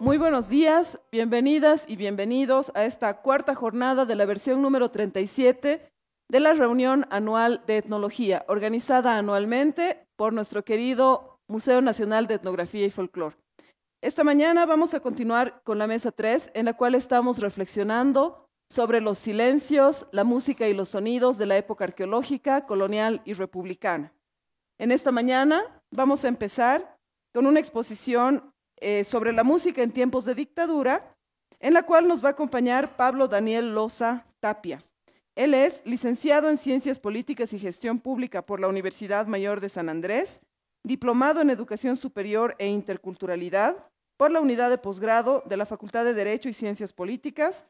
Muy buenos días, bienvenidas y bienvenidos a esta cuarta jornada de la versión número 37 de la reunión anual de etnología, organizada anualmente por nuestro querido Museo Nacional de Etnografía y Folclore. Esta mañana vamos a continuar con la mesa 3, en la cual estamos reflexionando sobre los silencios, la música y los sonidos de la época arqueológica, colonial y republicana. En esta mañana vamos a empezar con una exposición sobre la música en tiempos de dictadura, en la cual nos va a acompañar Pablo Daniel Loza Tapia. Él es licenciado en Ciencias Políticas y Gestión Pública por la Universidad Mayor de San Andrés, diplomado en Educación Superior e Interculturalidad por la Unidad de Posgrado de la Facultad de Derecho y Ciencias Políticas.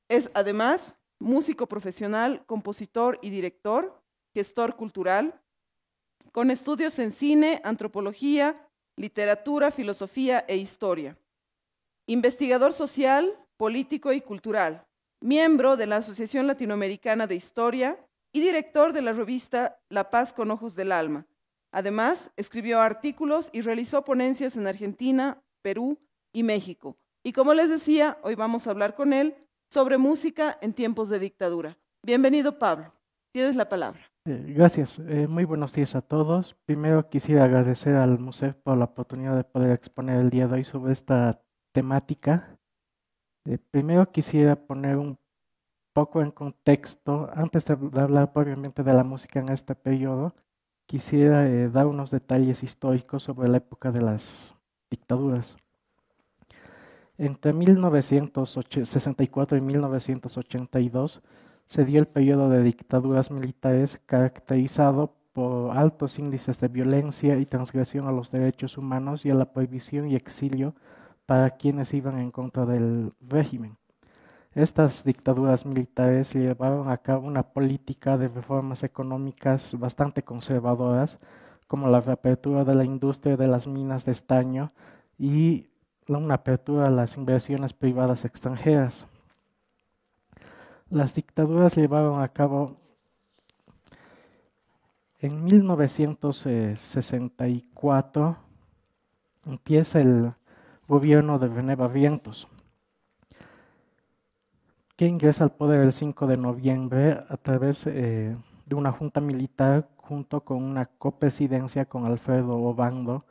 Es además músico profesional, compositor y director, gestor cultural, con estudios en cine, antropología, literatura, filosofía e historia. Investigador social, político y cultural, miembro de la Asociación Latinoamericana de Historia y director de la revista La Paz con Ojos del Alma. Además, escribió artículos y realizó ponencias en Argentina, Perú y México. Y como les decía, hoy vamos a hablar con él sobre música en tiempos de dictadura. Bienvenido, Pablo. Tienes la palabra. Gracias, muy buenos días a todos. Primero quisiera agradecer al museo por la oportunidad de poder exponer el día de hoy sobre esta temática. Primero quisiera poner un poco en contexto, antes de hablar propiamente de la música en este periodo, quisiera dar unos detalles históricos sobre la época de las dictaduras. Entre 1964 y 1982, se dio el periodo de dictaduras militares caracterizado por altos índices de violencia y transgresión a los derechos humanos y a la prohibición y exilio para quienes iban en contra del régimen. Estas dictaduras militares llevaron a cabo una política de reformas económicas bastante conservadoras, como la reapertura de la industria de las minas de estaño y una apertura a las inversiones privadas extranjeras. Las dictaduras llevaron a cabo en 1964, empieza el gobierno de René Barrientos, que ingresa al poder el 5 de noviembre a través de una junta militar junto con una copresidencia con Alfredo Obando,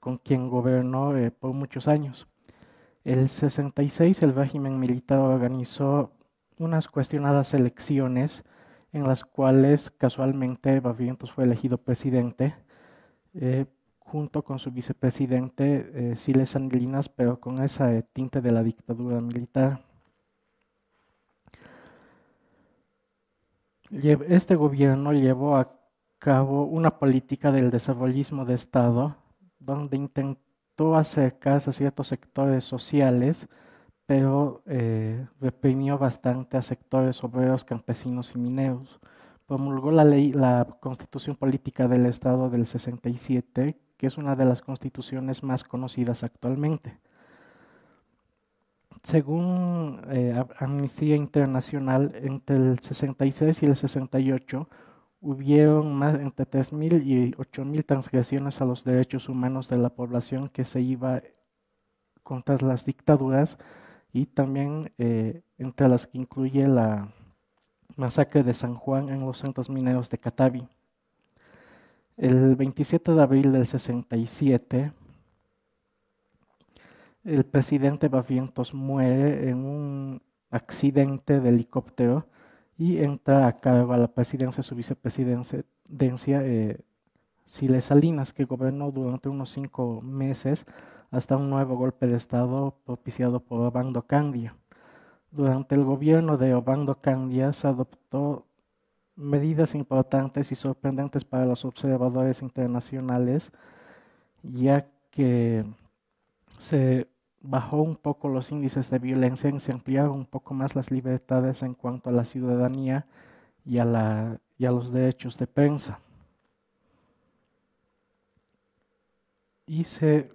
con quien gobernó por muchos años. El 66 el régimen militar organizó unas cuestionadas elecciones en las cuales casualmente Barrientos fue elegido presidente junto con su vicepresidente Siles Salinas, pero con esa tinte de la dictadura militar. Este gobierno llevó a cabo una política del desarrollismo de Estado, donde intentó acercarse a ciertos sectores sociales, pero reprimió bastante a sectores obreros, campesinos y mineros. Promulgó la Constitución Política del Estado del 67, que es una de las constituciones más conocidas actualmente. Según Amnistía Internacional, entre el 66 y el 68 hubieron más entre 3.000 y 8.000 transgresiones a los derechos humanos de la población que se iba contra las dictaduras, y también entre las que incluye la masacre de San Juan en los centros mineros de Catavi. El 27 de abril del 67, el presidente Barrientos muere en un accidente de helicóptero y entra a cargo a la presidencia su vicepresidencia Siles Salinas, que gobernó durante unos 5 meses hasta un nuevo golpe de Estado propiciado por Obando Candia. Durante el gobierno de Obando Candia se adoptó medidas importantes y sorprendentes para los observadores internacionales, ya que se bajó un poco los índices de violencia y se ampliaron un poco más las libertades en cuanto a la ciudadanía y a los derechos de prensa. Y se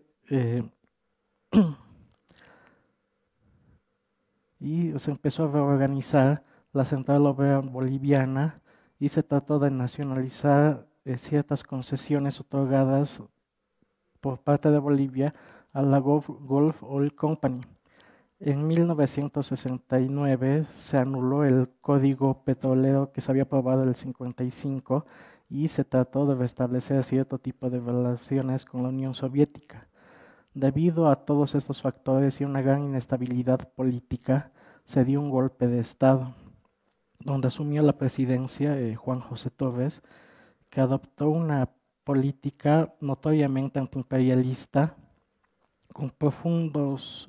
empezó a reorganizar la Central Obrera Boliviana y se trató de nacionalizar ciertas concesiones otorgadas por parte de Bolivia a la Gulf Oil Company. En 1969 se anuló el código petrolero que se había aprobado en el 55 y se trató de restablecer cierto tipo de relaciones con la Unión Soviética. Debido a todos estos factores y una gran inestabilidad política, se dio un golpe de Estado, donde asumió la presidencia Juan José Torres, que adoptó una política notoriamente antiimperialista con profundos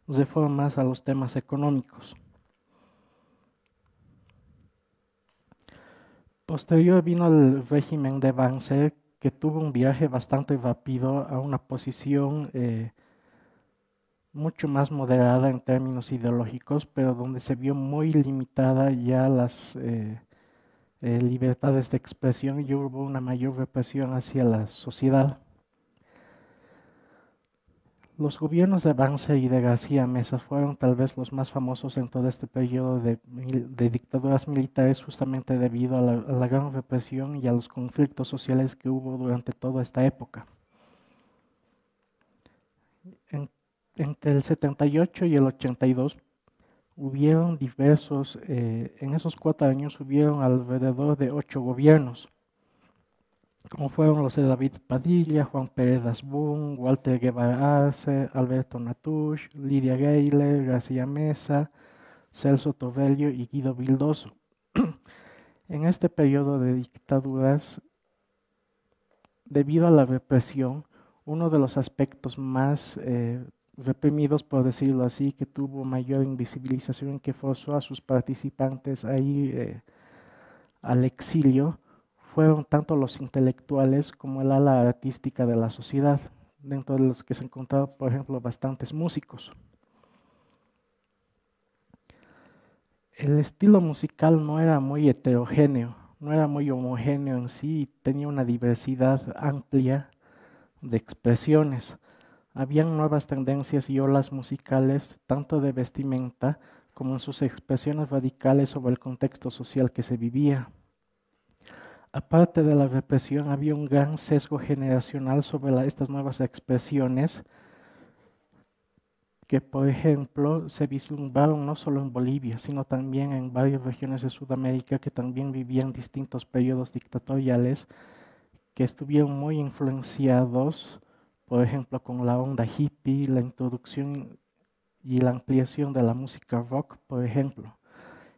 reformas a los temas económicos. Posterior vino el régimen de Banzer, que tuvo un viaje bastante rápido a una posición mucho más moderada en términos ideológicos, pero donde se vio muy limitada ya las libertades de expresión y hubo una mayor represión hacia la sociedad. Los gobiernos de Banzer y de García Meza fueron tal vez los más famosos en todo este periodo de dictaduras militares, justamente debido a la gran represión y a los conflictos sociales que hubo durante toda esta época. Entre el 78 y el 82 hubieron diversos, en esos 4 años hubieron alrededor de 8 gobiernos, como fueron los de David Padilla, Juan Pérez Asbun, Walter Guevara Arce, Alberto Natusch, Lidia Geiler, García Meza, Celso Torrelio y Guido Vildoso. En este periodo de dictaduras, debido a la represión, uno de los aspectos más reprimidos, por decirlo así, que tuvo mayor invisibilización, que forzó a sus participantes a ir al exilio, fueron tanto los intelectuales como el ala artística de la sociedad, dentro de los que se encontraron, por ejemplo, bastantes músicos. El estilo musical no era muy heterogéneo, no era muy homogéneo en sí, tenía una diversidad amplia de expresiones. Habían nuevas tendencias y olas musicales, tanto de vestimenta como en sus expresiones radicales sobre el contexto social que se vivía. Aparte de la represión, había un gran sesgo generacional sobre estas nuevas expresiones que, por ejemplo, se vislumbraron no solo en Bolivia, sino también en varias regiones de Sudamérica que también vivían distintos periodos dictatoriales que estuvieron muy influenciados, por ejemplo, con la onda hippie, la introducción y la ampliación de la música rock, por ejemplo,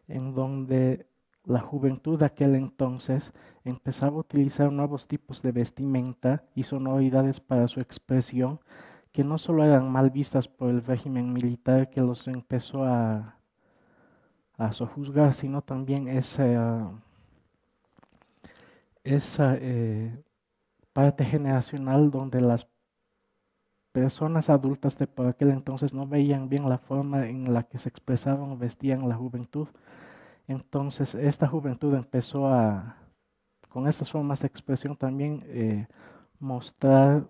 en donde la juventud de aquel entonces empezaba a utilizar nuevos tipos de vestimenta y sonoridades para su expresión, que no solo eran mal vistas por el régimen militar que los empezó a sojuzgar, sino también esa parte generacional donde las personas adultas de por aquel entonces no veían bien la forma en la que se expresaban o vestían la juventud. Entonces esta juventud empezó con estas formas de expresión también mostrar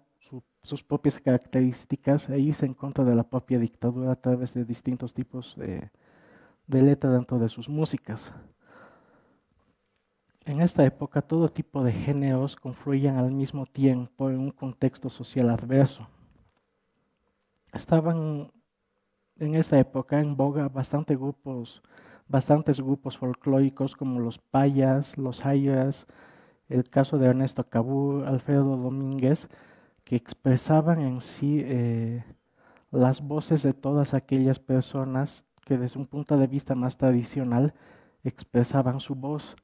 sus propias características e irse en contra de la propia dictadura a través de distintos tipos de letra dentro de sus músicas. En esta época todo tipo de géneros confluían al mismo tiempo en un contexto social adverso. Estaban en esta época en boga bastantes grupos folclóricos como los payas, los jairas, el caso de Ernesto Cabur, Alfredo Domínguez, que expresaban en sí las voces de todas aquellas personas que desde un punto de vista más tradicional expresaban su voz.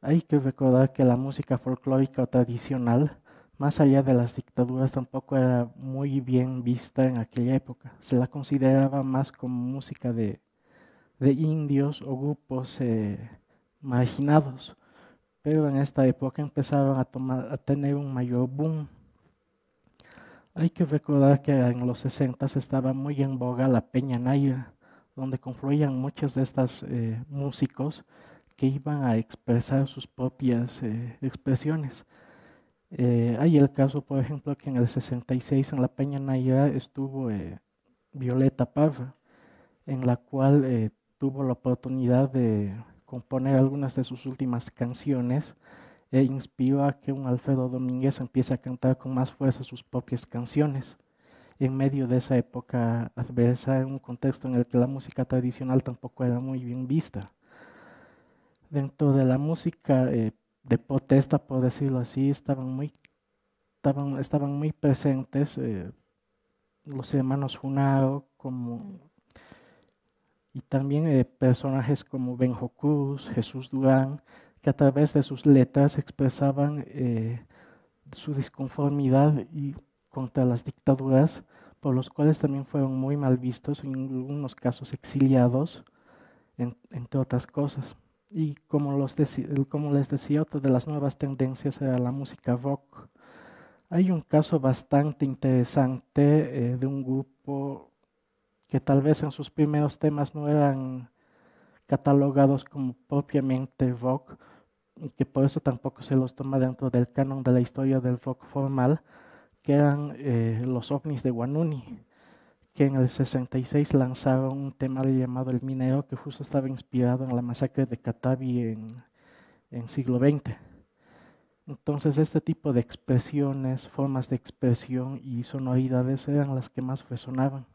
Hay que recordar que la música folclórica o tradicional, más allá de las dictaduras, tampoco era muy bien vista en aquella época. Se la consideraba más como música de indios o grupos marginados, pero en esta época empezaron a tener un mayor boom. Hay que recordar que en los 60 estaba muy en boga la Peña Naira, donde confluían muchos de estos músicos que iban a expresar sus propias expresiones. Hay el caso, por ejemplo, que en el 66 en la Peña Naira estuvo Violeta Parra, en la cual tuvo la oportunidad de componer algunas de sus últimas canciones e inspiró a que un Alfredo Domínguez empiece a cantar con más fuerza sus propias canciones. en medio de esa época adversa, en un contexto en el que la música tradicional tampoco era muy bien vista. Dentro de la música de protesta, por decirlo así, estaban muy presentes los hermanos Junao, y también personajes como Benjo Cruz, Jesús Durán, que a través de sus letras expresaban su disconformidad y contra las dictaduras, por los cuales también fueron muy mal vistos, en algunos casos exiliados, entre otras cosas. Y como les decía, otra de las nuevas tendencias era la música rock. Hay un caso bastante interesante de un grupo que tal vez en sus primeros temas no eran catalogados como propiamente rock, y que por eso tampoco se los toma dentro del canon de la historia del rock formal, que eran los OVNIs de Guanuni, que en el 66 lanzaron un tema llamado El Minero, que justo estaba inspirado en la masacre de Catavi en siglo XX. Entonces este tipo de expresiones, formas de expresión y sonoridades eran las que más resonaban.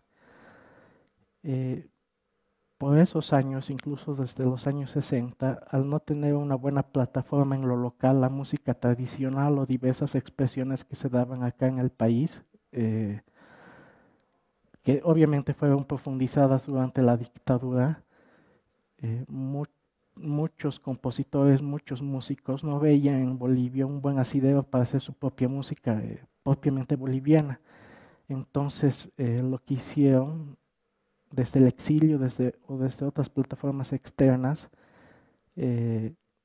Por esos años, incluso desde los años 60, al no tener una buena plataforma en lo local, la música tradicional o diversas expresiones que se daban acá en el país, que obviamente fueron profundizadas durante la dictadura, muchos compositores, muchos músicos no veían en Bolivia un buen asidero para hacer su propia música propiamente boliviana. Entonces lo que hicieron desde el exilio o desde otras plataformas externas,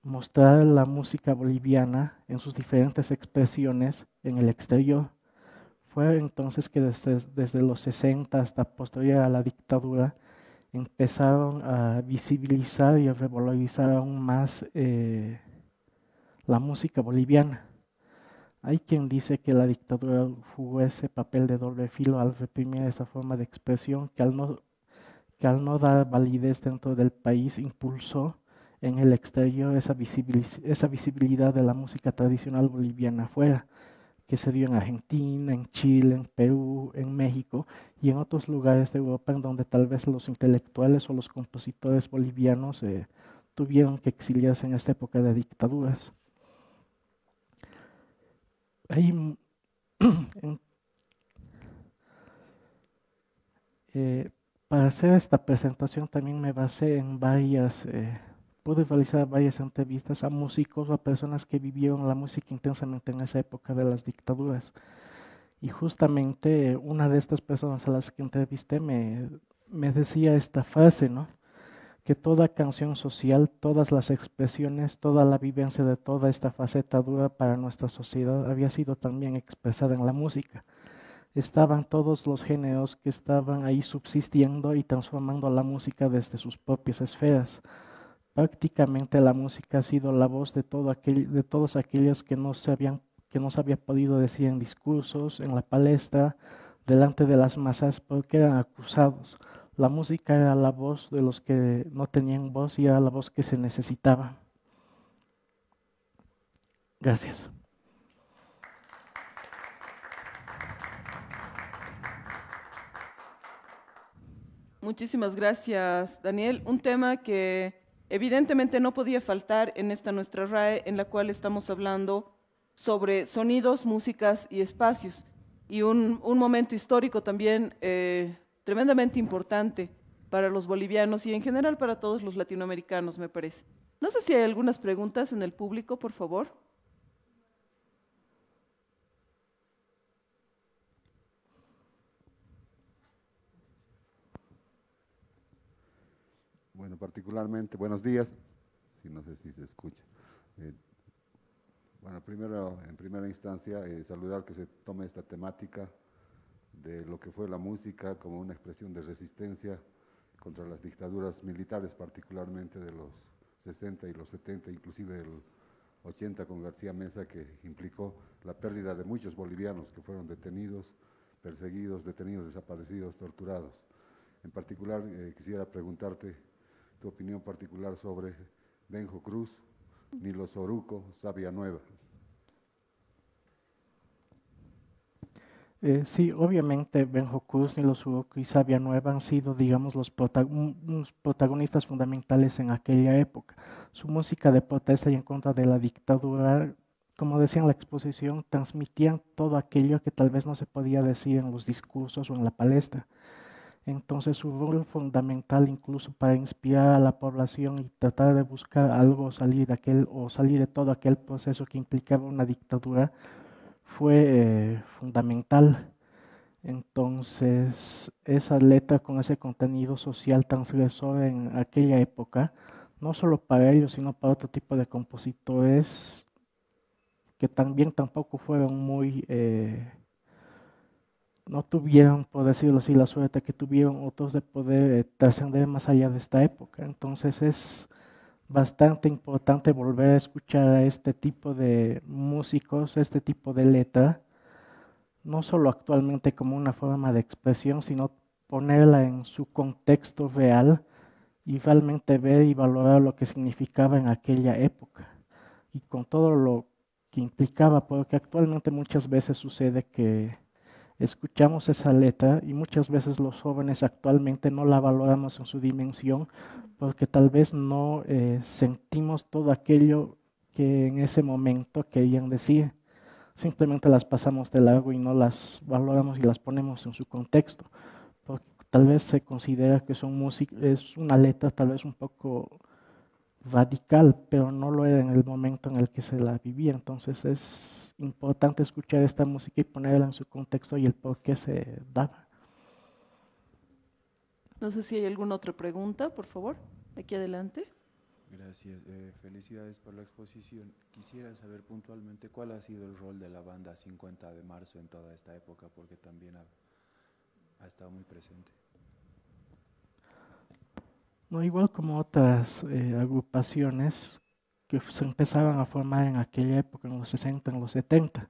mostrar la música boliviana en sus diferentes expresiones en el exterior. Fue entonces que desde los 60 hasta posterior a la dictadura empezaron a visibilizar y a revalorizar aún más la música boliviana. Hay quien dice que la dictadura jugó ese papel de doble filo al reprimir esa forma de expresión que al no dar validez dentro del país impulsó en el exterior esa visibilidad de la música tradicional boliviana afuera, que se dio en Argentina, en Chile, en Perú, en México y en otros lugares de Europa en donde tal vez los intelectuales o los compositores bolivianos tuvieron que exiliarse en esta época de dictaduras. Hay, para hacer esta presentación también me basé en pude realizar varias entrevistas a músicos o a personas que vivieron la música intensamente en esa época de las dictaduras. Y justamente una de estas personas a las que entrevisté me decía esta frase, ¿no? Que toda canción social, todas las expresiones, toda la vivencia de toda esta faceta dura para nuestra sociedad había sido también expresada en la música. Estaban todos los géneros que estaban ahí subsistiendo y transformando la música desde sus propias esferas. Prácticamente la música ha sido la voz de todos aquellos que no se había podido decir en discursos, en la palestra, delante de las masas, porque eran acusados. La música era la voz de los que no tenían voz y era la voz que se necesitaba. Gracias. Muchísimas gracias, Daniel. Un tema que evidentemente no podía faltar en esta nuestra RAE, en la cual estamos hablando sobre sonidos, músicas y espacios. Y un momento histórico también tremendamente importante para los bolivianos y en general para todos los latinoamericanos, me parece. No sé si hay algunas preguntas en el público, por favor. Bueno, particularmente, buenos días, no sé si se escucha. Bueno, primero, en primera instancia, saludar que se tome esta temática de lo que fue la música como una expresión de resistencia contra las dictaduras militares, particularmente de los 60 y los 70, inclusive el 80 con García Meza, que implicó la pérdida de muchos bolivianos que fueron detenidos, perseguidos, detenidos, desaparecidos, torturados. En particular, quisiera preguntarte tu opinión particular sobre Benjo Cruz, Nilo Soruco, Sabia Nueva. Sí, obviamente Benjo Kursni, los Uroku y Sabia Nueva han sido, digamos, unos protagonistas fundamentales en aquella época. Su música de protesta y en contra de la dictadura, como decía en la exposición, transmitían todo aquello que tal vez no se podía decir en los discursos o en la palestra. Entonces su rol fundamental incluso para inspirar a la población y tratar de buscar algo, salir de aquel o salir de todo aquel proceso que implicaba una dictadura fue fundamental. Entonces, esa letra con ese contenido social transgresor en aquella época, no solo para ellos, sino para otro tipo de compositores que también tampoco fueron no tuvieron, por decirlo así, la suerte que tuvieron otros de poder trascender más allá de esta época. Entonces es bastante importante volver a escuchar a este tipo de músicos, este tipo de letra, no solo actualmente como una forma de expresión, sino ponerla en su contexto real y realmente ver y valorar lo que significaba en aquella época y con todo lo que implicaba, porque actualmente muchas veces sucede que escuchamos esa letra y muchas veces los jóvenes actualmente no la valoramos en su dimensión porque tal vez no sentimos todo aquello que en ese momento querían decir. Simplemente las pasamos de largo y no las valoramos y las ponemos en su contexto, porque tal vez se considera que son es una letra tal vez un poco radical, pero no lo era en el momento en el que se la vivía. Entonces es importante escuchar esta música y ponerla en su contexto y el por qué se daba. No sé si hay alguna otra pregunta, por favor, aquí adelante. Gracias, felicidades por la exposición. Quisiera saber puntualmente cuál ha sido el rol de la banda 50 de marzo en toda esta época, porque también ha estado muy presente. No, igual como otras agrupaciones que se empezaban a formar en aquella época, en los 60, en los 70.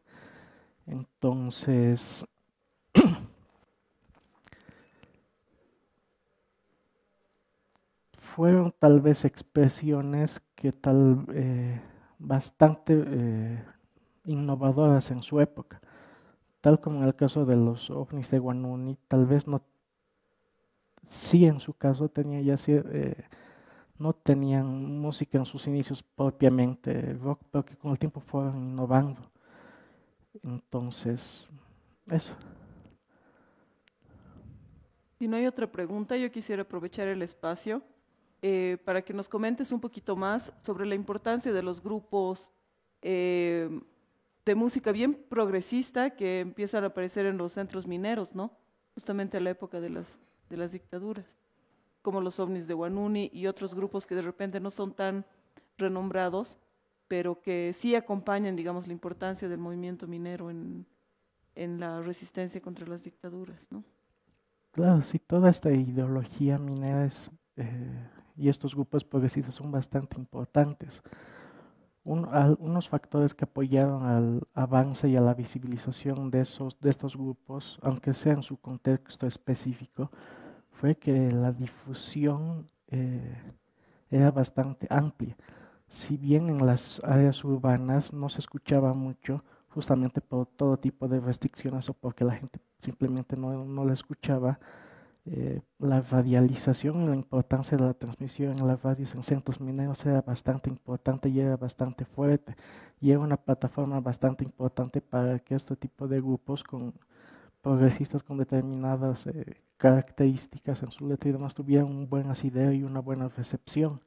Entonces, fueron tal vez expresiones que bastante innovadoras en su época, tal como en el caso de los ovnis de Guanuni, tal vez no, sí en su caso tenía ya no tenían música en sus inicios propiamente rock, pero que con el tiempo fueron innovando. Entonces, eso. Si no hay otra pregunta, yo quisiera aprovechar el espacio para que nos comentes un poquito más sobre la importancia de los grupos de música bien progresista que empiezan a aparecer en los centros mineros, ¿no? Justamente a la época de las dictaduras, como los ovnis de Guanuni y otros grupos que de repente no son tan renombrados, pero que sí acompañan, digamos, la importancia del movimiento minero en la resistencia contra las dictaduras, ¿no? Claro, sí, toda esta ideología minera y estos grupos progresistas son bastante importantes. Unos factores que apoyaron al avance y a la visibilización de estos grupos, aunque sea en su contexto específico, fue que la difusión era bastante amplia. Si bien en las áreas urbanas no se escuchaba mucho, justamente por todo tipo de restricciones o porque la gente simplemente no la escuchaba, la radialización y la importancia de la transmisión en las radios en centros mineros era bastante importante y era bastante fuerte, y era una plataforma bastante importante para que este tipo de grupos progresistas con determinadas características en su letra y demás tuvieran un buen asidero y una buena recepción.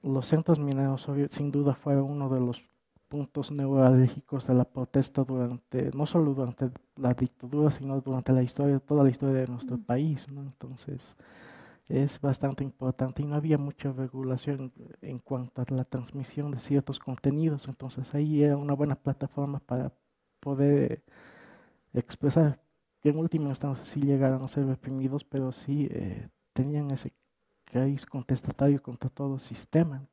Los centros mineros sin duda fueron uno de los puntos neurálgicos de la protesta no solo durante la dictadura, sino durante toda la historia de nuestro país, ¿no? Entonces, es bastante importante y no había mucha regulación en cuanto a la transmisión de ciertos contenidos, entonces ahí era una buena plataforma para poder expresar, que en última instancia sí llegaron a ser reprimidos, pero sí tenían ese cariz contestatario contra todo sistema,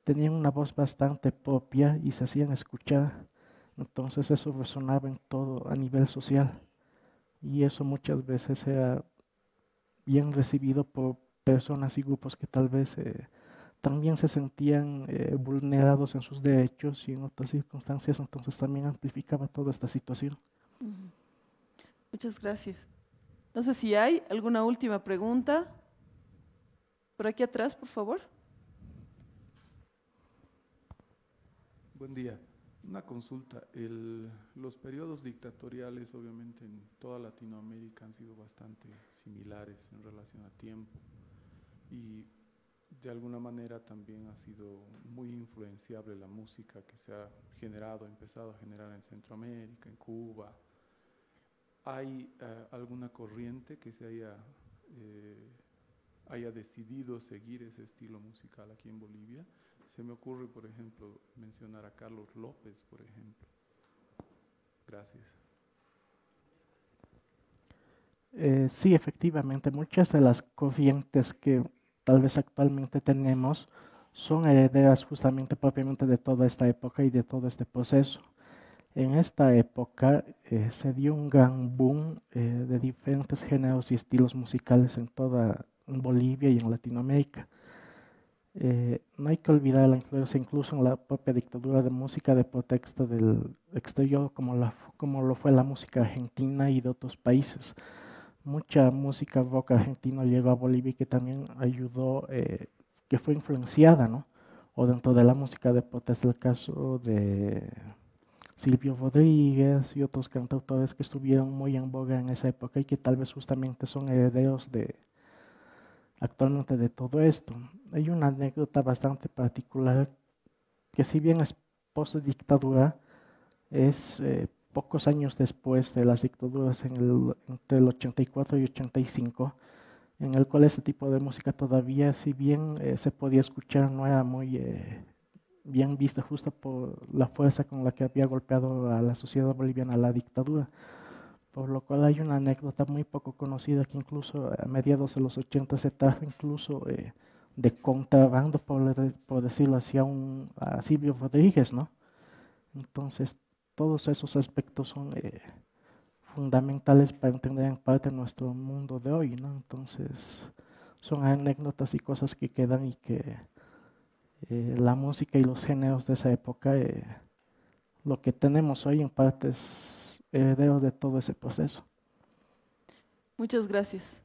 tenían una voz bastante propia y se hacían escuchar. Entonces eso resonaba en todo a nivel social y eso muchas veces era bien recibido por personas y grupos que tal vez también se sentían vulnerados en sus derechos y en otras circunstancias, entonces también amplificaba toda esta situación. Muchas gracias. No sé si hay alguna última pregunta. Por aquí atrás, por favor. Buen día. Una consulta. Los periodos dictatoriales, obviamente, en toda Latinoamérica han sido bastante similares en relación a tiempo y de alguna manera también ha sido muy influenciable la música que se ha empezado a generar en Centroamérica, en Cuba. ¿Hay alguna corriente que se haya decidido seguir ese estilo musical aquí en Bolivia? Se me ocurre, por ejemplo, mencionar a Carlos López, por ejemplo. Gracias. Sí, efectivamente, muchas de las corrientes que tal vez actualmente tenemos son herederas justamente propiamente de toda esta época y de todo este proceso. En esta época se dio un gran boom de diferentes géneros y estilos musicales en toda Bolivia y en Latinoamérica. No hay que olvidar la influencia incluso en la propia dictadura de música de protesta del exterior, como lo fue la música argentina y de otros países. Mucha música rock argentino llegó a Bolivia y que también ayudó, que fue influenciada, ¿no? O dentro de la música de protesta, el caso de Silvio Rodríguez y otros cantautores que estuvieron muy en boga en esa época y que tal vez justamente son herederos actualmente de todo esto. Hay una anécdota bastante particular que, si bien es post-dictadura, es pocos años después de las dictaduras entre el 84 y 85, en el cual este tipo de música todavía, si bien se podía escuchar, no era muy bien vista, justo por la fuerza con la que había golpeado a la sociedad boliviana la dictadura. Por lo cual hay una anécdota muy poco conocida que incluso a mediados de los 80 se trajo incluso de contrabando, por decirlo así, a Silvio Rodríguez, ¿no? Entonces, todos esos aspectos son fundamentales para entender en parte nuestro mundo de hoy, ¿no? Entonces, son anécdotas y cosas que quedan y que la música y los géneros de esa época, lo que tenemos hoy en parte es heredero de todo ese proceso. Muchas gracias.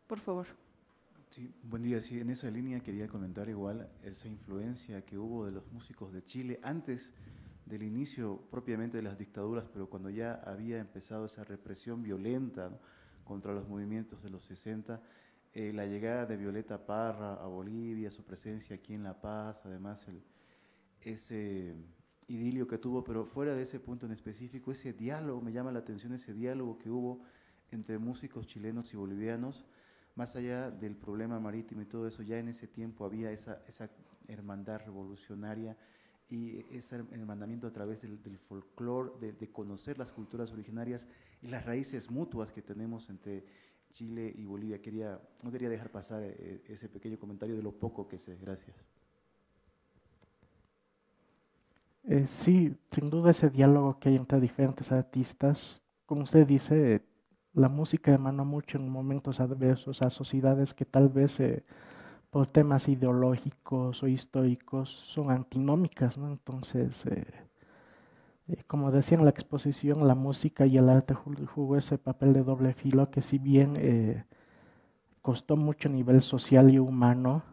Por favor. Sí, buen día. Sí, en esa línea quería comentar igual esa influencia que hubo de los músicos de Chile antes del inicio propiamente de las dictaduras, pero cuando ya había empezado esa represión violenta, ¿no?, contra los movimientos de los 60, la llegada de Violeta Parra a Bolivia, su presencia aquí en La Paz, además ese idilio que tuvo, pero fuera de ese punto en específico, ese diálogo, me llama la atención ese diálogo que hubo entre músicos chilenos y bolivianos, más allá del problema marítimo y todo eso, ya en ese tiempo había esa hermandad revolucionaria y ese hermanamiento a través del folclore, de conocer las culturas originarias y las raíces mutuas que tenemos entre Chile y Bolivia. No quería dejar pasar ese pequeño comentario de lo poco que sé. Gracias. Sí, sin duda ese diálogo que hay entre diferentes artistas, como usted dice, la música emanó mucho en momentos adversos a sociedades que tal vez por temas ideológicos o históricos son antinómicas, ¿no? Entonces, como decía en la exposición, la música y el arte jugó ese papel de doble filo que, si bien costó mucho a nivel social y humano,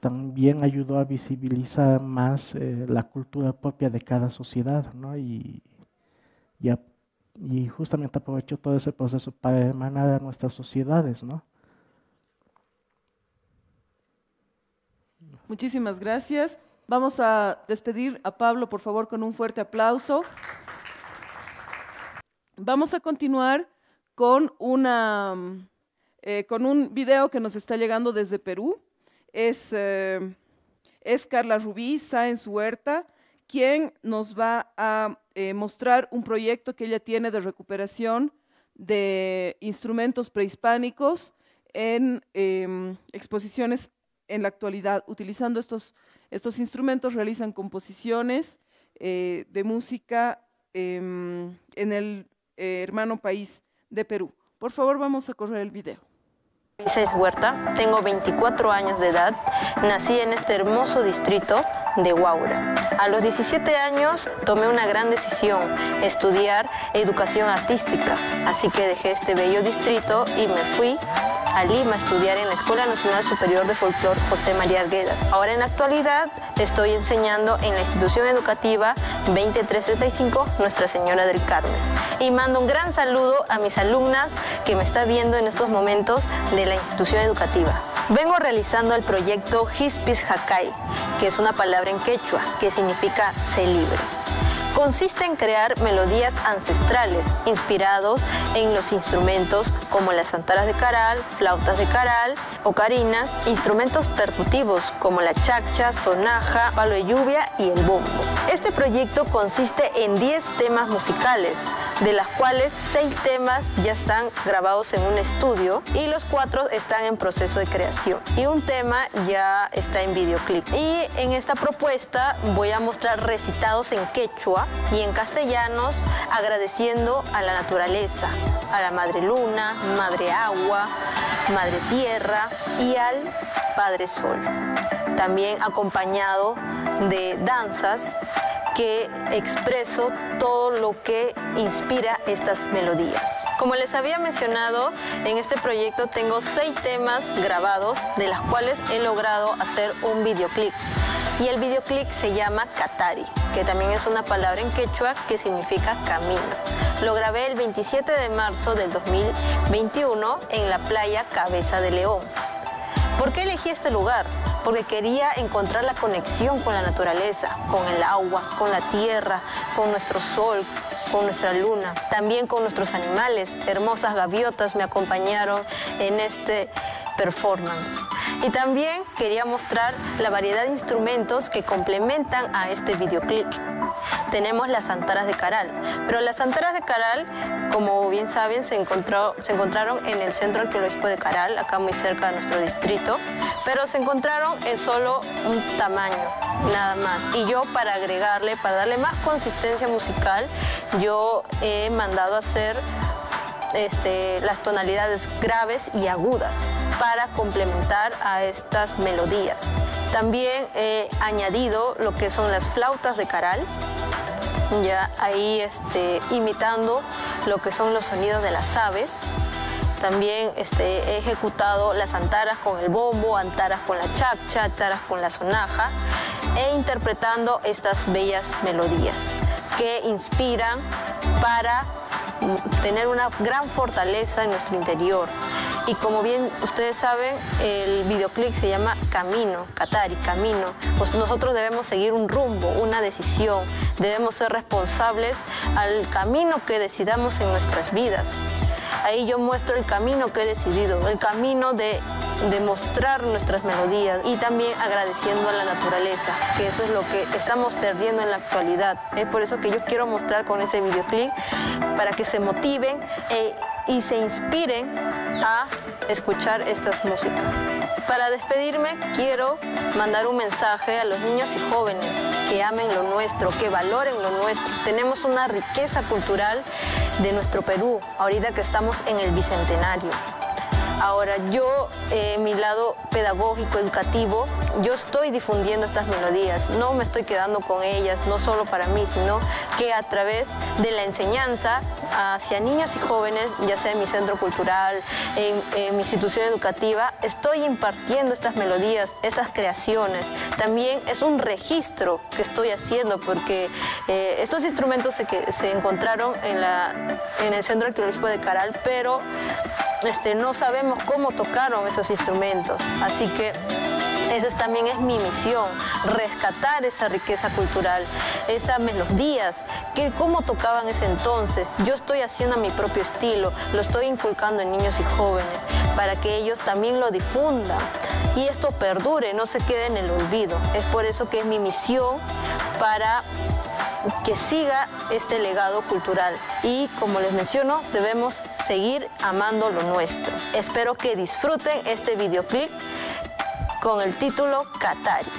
también ayudó a visibilizar más la cultura propia de cada sociedad, ¿no? Y justamente aprovechó todo ese proceso para emanar a nuestras sociedades, ¿no? Muchísimas gracias. Vamos a despedir a Pablo, por favor, con un fuerte aplauso. Vamos a continuar con un video que nos está llegando desde Perú. Es Carla Rubí Sáenz Huerta, quien nos va a mostrar un proyecto que ella tiene de recuperación de instrumentos prehispánicos en exposiciones en la actualidad. Utilizando estos instrumentos realizan composiciones de música en el hermano país de Perú. Por favor, vamos a correr el video. Vicens Huerta, tengo 24 años de edad, nací en este hermoso distrito de Huaura. A los 17 años tomé una gran decisión, estudiar educación artística, así que dejé este bello distrito y me fui a Lima a estudiar en la Escuela Nacional Superior de Folclor José María Arguedas. Ahora en la actualidad estoy enseñando en la institución educativa 2335 Nuestra Señora del Carmen. Y mando un gran saludo a mis alumnas que me están viendo en estos momentos de la institución educativa. Vengo realizando el proyecto Hispis Hakai, que es una palabra en quechua que significa sé libre. Consiste en crear melodías ancestrales inspirados en los instrumentos como las santaras de caral, flautas de caral, ocarinas, instrumentos percutivos como la chaccha, sonaja, palo de lluvia y el bombo. Este proyecto consiste en 10 temas musicales, de las cuales 6 temas ya están grabados en un estudio y los 4 están en proceso de creación. Y un tema ya está en videoclip. Y en esta propuesta voy a mostrar recitados en quechua y en castellanos, agradeciendo a la naturaleza, a la madre luna, madre agua, madre tierra y al padre sol. También acompañado de danzas que expreso todo lo que inspira estas melodías. Como les había mencionado, en este proyecto tengo 6 temas grabados, de las cuales he logrado hacer un videoclip. Y el videoclip se llama Catari, que también es una palabra en quechua que significa camino. Lo grabé el 27 de marzo del 2021 en la playa Cabeza de León. ¿Por qué elegí este lugar? Porque quería encontrar la conexión con la naturaleza, con el agua, con la tierra, con nuestro sol, con nuestra luna, también con nuestros animales. Hermosas gaviotas me acompañaron en este performance. Y también quería mostrar la variedad de instrumentos que complementan a este videoclip. Tenemos las santaras de caral, pero las santaras de caral, como bien saben, se encontraron en el Centro Arqueológico de Caral, acá muy cerca de nuestro distrito, pero se encontraron en solo un tamaño, nada más. Y yo, para agregarle, para darle más consistencia musical, yo he mandado a hacer las tonalidades graves y agudas para complementar a estas melodías. También he añadido lo que son las flautas de caral, ya ahí imitando lo que son los sonidos de las aves. También he ejecutado las antaras con el bombo, antaras con la chaccha, antaras con la sonaja, e interpretando estas bellas melodías que inspiran para tener una gran fortaleza en nuestro interior. Y como bien ustedes saben, el videoclip se llama Camino, Catari, Camino. Pues nosotros debemos seguir un rumbo, una decisión. Debemos ser responsables al camino que decidamos en nuestras vidas. Ahí yo muestro el camino que he decidido, el camino de mostrar nuestras melodías y también agradeciendo a la naturaleza, que eso es lo que estamos perdiendo en la actualidad. Es por eso que yo quiero mostrar con ese videoclip, para que se motiven y se inspiren a escuchar estas músicas. Para despedirme, quiero mandar un mensaje a los niños y jóvenes que amen lo nuestro, que valoren lo nuestro. Tenemos una riqueza cultural de nuestro Perú, ahorita que estamos en el Bicentenario. Ahora, yo, mi lado pedagógico, educativo, yo estoy difundiendo estas melodías, no me estoy quedando con ellas, no solo para mí, sino que a través de la enseñanza hacia niños y jóvenes, ya sea en mi centro cultural, en mi institución educativa, estoy impartiendo estas melodías, estas creaciones. También es un registro que estoy haciendo, porque estos instrumentos se encontraron en el Centro Arqueológico de Caral, pero no sabemos cómo tocaron esos instrumentos, así que también es mi misión, rescatar esa riqueza cultural, esas melodías, cómo tocaban ese entonces. Yo estoy haciendo mi propio estilo, lo estoy inculcando en niños y jóvenes, para que ellos también lo difundan y esto perdure, no se quede en el olvido. Es por eso que es mi misión, para que siga este legado cultural. Y como les menciono, debemos seguir amando lo nuestro. Espero que disfruten este videoclip con el título Catari.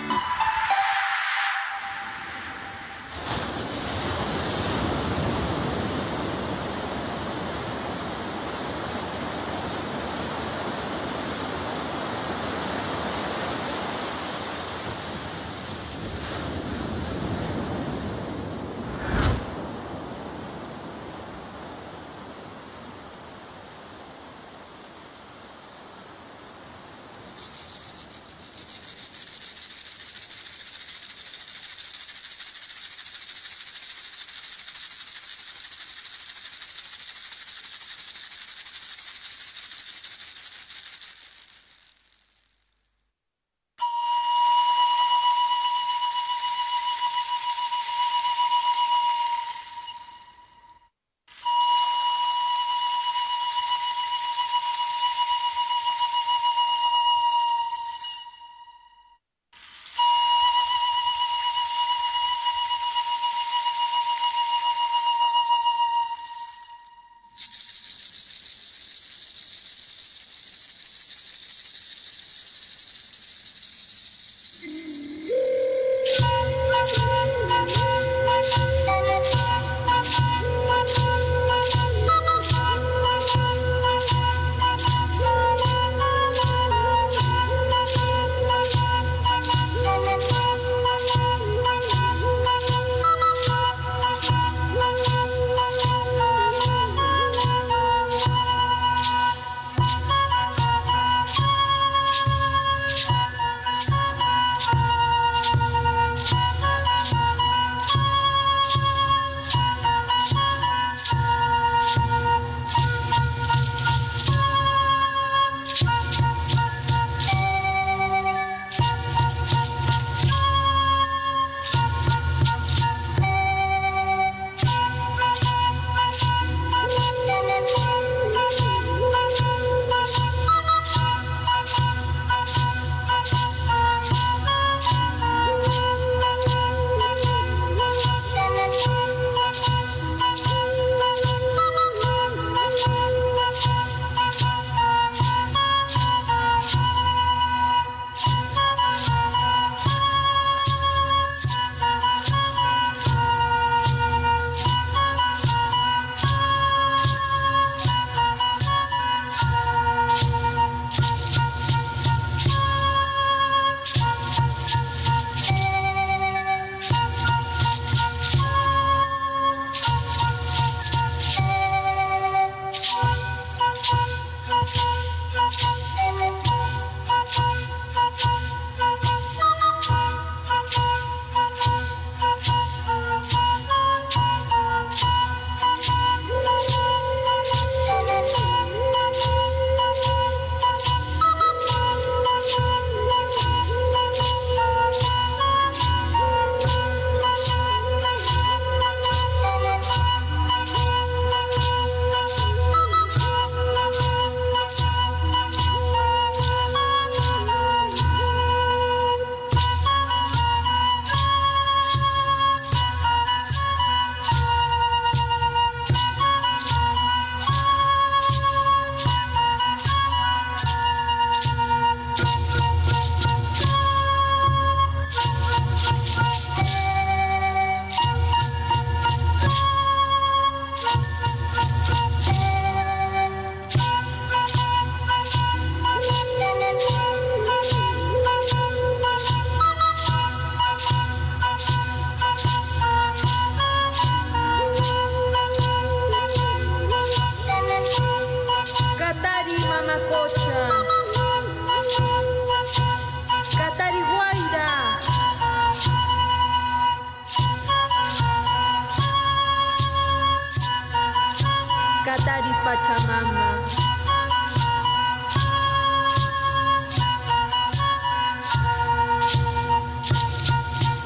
Pachamama.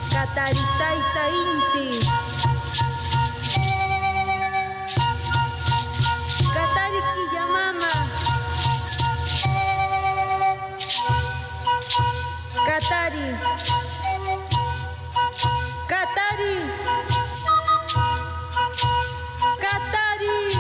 Cataritaita inti. Catariki mama. Catari. Catari. Catari.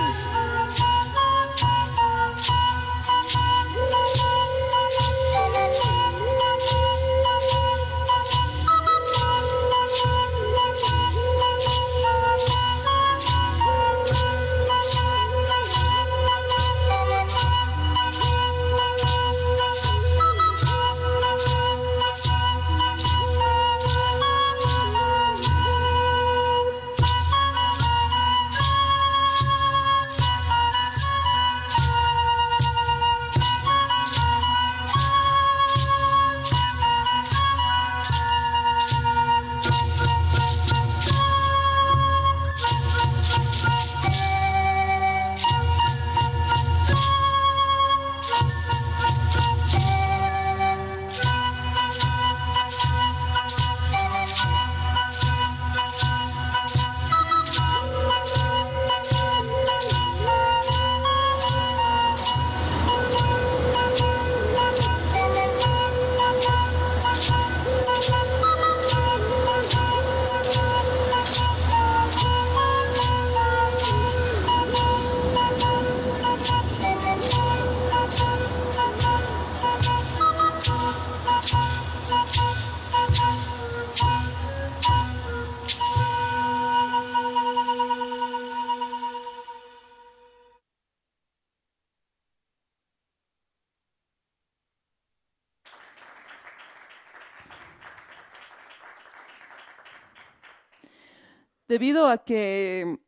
Debido a que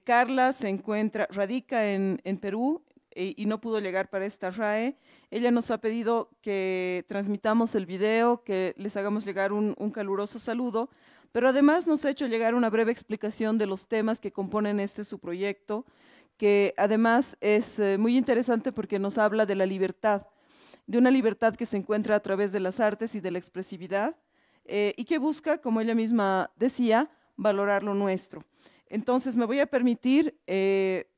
Carla radica en Perú y no pudo llegar para esta RAE, ella nos ha pedido que transmitamos el video, que les hagamos llegar un caluroso saludo, pero además nos ha hecho llegar una breve explicación de los temas que componen su proyecto, que además es muy interesante porque nos habla de la libertad, de una libertad que se encuentra a través de las artes y de la expresividad, y que busca, como ella misma decía, valorar lo nuestro. Entonces me voy a permitir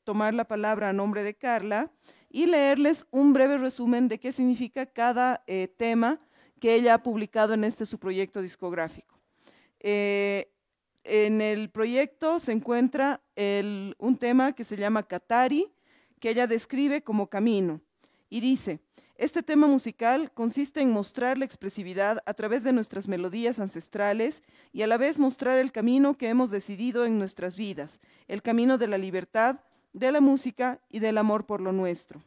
tomar la palabra a nombre de Carla y leerles un breve resumen de qué significa cada tema que ella ha publicado en su proyecto discográfico. En el proyecto se encuentra un tema que se llama Catari, que ella describe como camino, y dice: este tema musical consiste en mostrar la expresividad a través de nuestras melodías ancestrales y a la vez mostrar el camino que hemos decidido en nuestras vidas, el camino de la libertad, de la música y del amor por lo nuestro.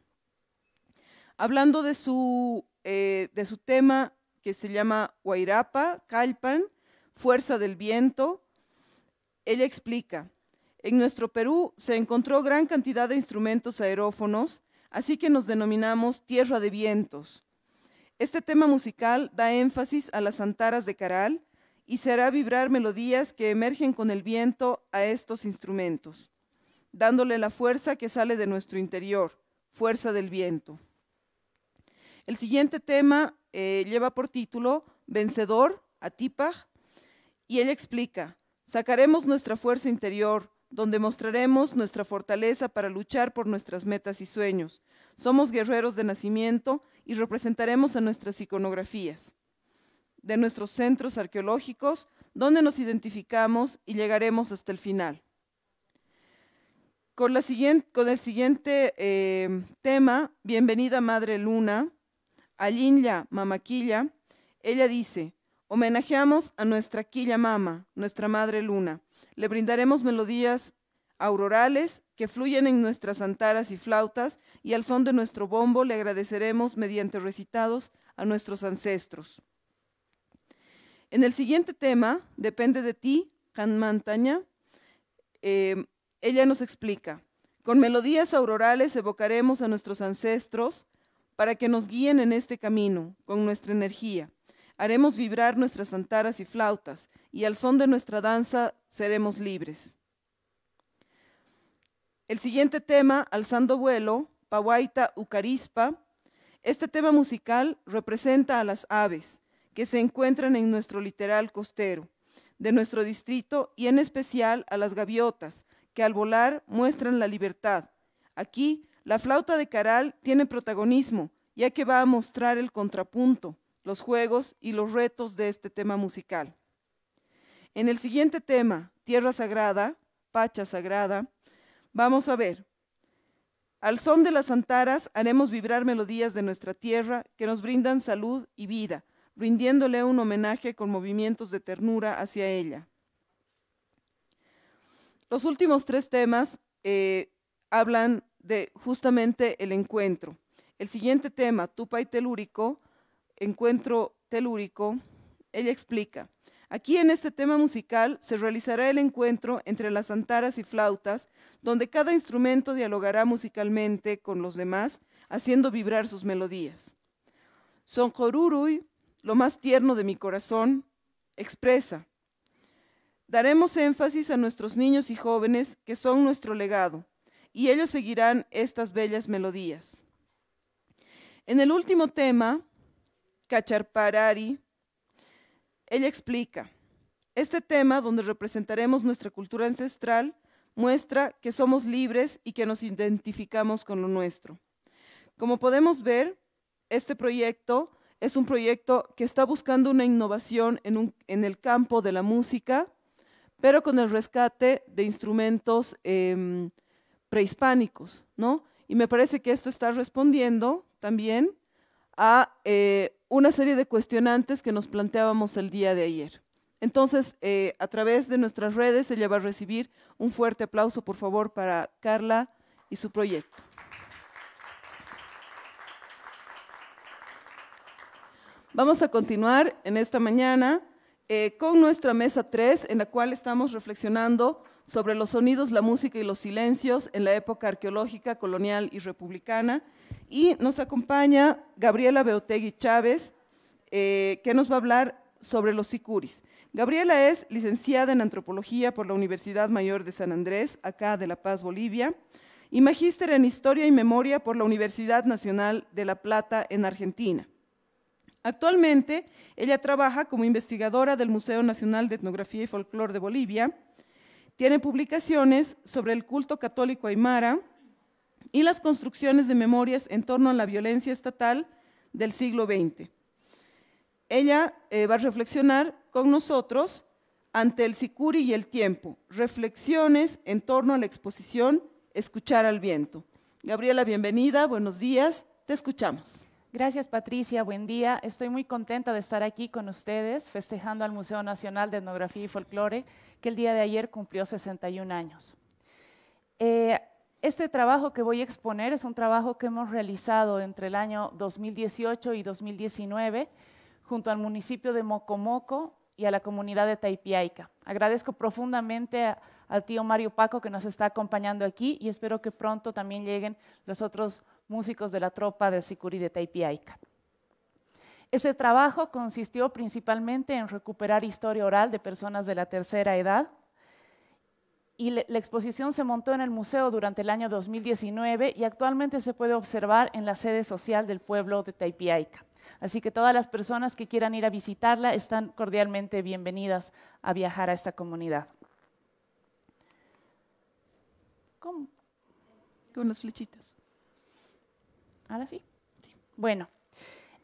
Hablando de su tema que se llama Huayrapa, Calpan, Fuerza del Viento, ella explica: en nuestro Perú se encontró gran cantidad de instrumentos aerófonos, así que nos denominamos Tierra de Vientos. Este tema musical da énfasis a las antaras de Caral y se hará vibrar melodías que emergen con el viento a estos instrumentos, dándole la fuerza que sale de nuestro interior, fuerza del viento. El siguiente tema lleva por título Vencedor, Atipaj, y ella explica: sacaremos nuestra fuerza interior, donde mostraremos nuestra fortaleza para luchar por nuestras metas y sueños. Somos guerreros de nacimiento y representaremos a nuestras iconografías de nuestros centros arqueológicos, donde nos identificamos y llegaremos hasta el final. Con el siguiente tema, Bienvenida Madre Luna, Alinya Mamaquilla, ella dice: homenajeamos a nuestra Quilla Mama, nuestra Madre Luna. Le brindaremos melodías aurorales que fluyen en nuestras antaras y flautas, y al son de nuestro bombo le agradeceremos mediante recitados a nuestros ancestros. En el siguiente tema, Depende de ti, Canmantaña, ella nos explica: con melodías aurorales evocaremos a nuestros ancestros para que nos guíen en este camino con nuestra energía. Haremos vibrar nuestras antaras y flautas, y al son de nuestra danza seremos libres. El siguiente tema, Alzando Vuelo, Pahuaita Ucarispa. Este tema musical representa a las aves que se encuentran en nuestro litoral costero de nuestro distrito y en especial a las gaviotas que al volar muestran la libertad. Aquí, la flauta de Caral tiene protagonismo, ya que va a mostrar el contrapunto, los juegos y los retos de este tema musical. En el siguiente tema, Tierra Sagrada, Pacha Sagrada, vamos a ver. Al son de las antaras haremos vibrar melodías de nuestra tierra que nos brindan salud y vida, rindiéndole un homenaje con movimientos de ternura hacia ella. Los últimos 3 temas hablan de justamente el encuentro. El siguiente tema, Tupay Telúrico, Encuentro Telúrico, ella explica: aquí en este tema musical se realizará el encuentro entre las antaras y flautas, donde cada instrumento dialogará musicalmente con los demás, haciendo vibrar sus melodías. Sonjorurui, lo más tierno de mi corazón, expresa: daremos énfasis a nuestros niños y jóvenes que son nuestro legado, y ellos seguirán estas bellas melodías. En el último tema, Cacharparari, ella explica: este tema, donde representaremos nuestra cultura ancestral, muestra que somos libres y que nos identificamos con lo nuestro. Como podemos ver, este proyecto es un proyecto que está buscando una innovación en el campo de la música, pero con el rescate de instrumentos prehispánicos, ¿no? Y me parece que esto está respondiendo también a una serie de cuestionantes que nos planteábamos el día de ayer. Entonces, a través de nuestras redes, ella va a recibir un fuerte aplauso, por favor, para Carla y su proyecto. Vamos a continuar en esta mañana con nuestra mesa 3, en la cual estamos reflexionando sobre los sonidos, la música y los silencios en la época arqueológica, colonial y republicana. Y nos acompaña Gabriela Beautegui Chávez, que nos va a hablar sobre los sicuris. Gabriela es licenciada en Antropología por la Universidad Mayor de San Andrés, acá de La Paz, Bolivia, y magíster en Historia y Memoria por la Universidad Nacional de La Plata, en Argentina. Actualmente, ella trabaja como investigadora del Museo Nacional de Etnografía y Folclore de Bolivia. Tiene publicaciones sobre el culto católico aymara y las construcciones de memorias en torno a la violencia estatal del siglo XX. Ella va a reflexionar con nosotros ante el sicuri y el tiempo, reflexiones en torno a la exposición Escuchar al viento. Gabriela, bienvenida, buenos días, te escuchamos. Gracias, Patricia, buen día. Estoy muy contenta de estar aquí con ustedes, festejando al Museo Nacional de Etnografía y Folclore, que el día de ayer cumplió 61 años. Este trabajo que voy a exponer es un trabajo que hemos realizado entre el año 2018 y 2019, junto al municipio de Mocomoco y a la comunidad de Taipiaica. Agradezco profundamente al tío Mario Paco que nos está acompañando aquí y espero que pronto también lleguen los otros músicos de la tropa del Sicuri de Taipiaica. Ese trabajo consistió principalmente en recuperar historia oral de personas de la tercera edad y la exposición se montó en el museo durante el año 2019 y actualmente se puede observar en la sede social del pueblo de Taipiaica. Así que todas las personas que quieran ir a visitarla están cordialmente bienvenidas a viajar a esta comunidad. ¿Cómo? Con las flechitas. ¿Ahora sí? Sí. Bueno,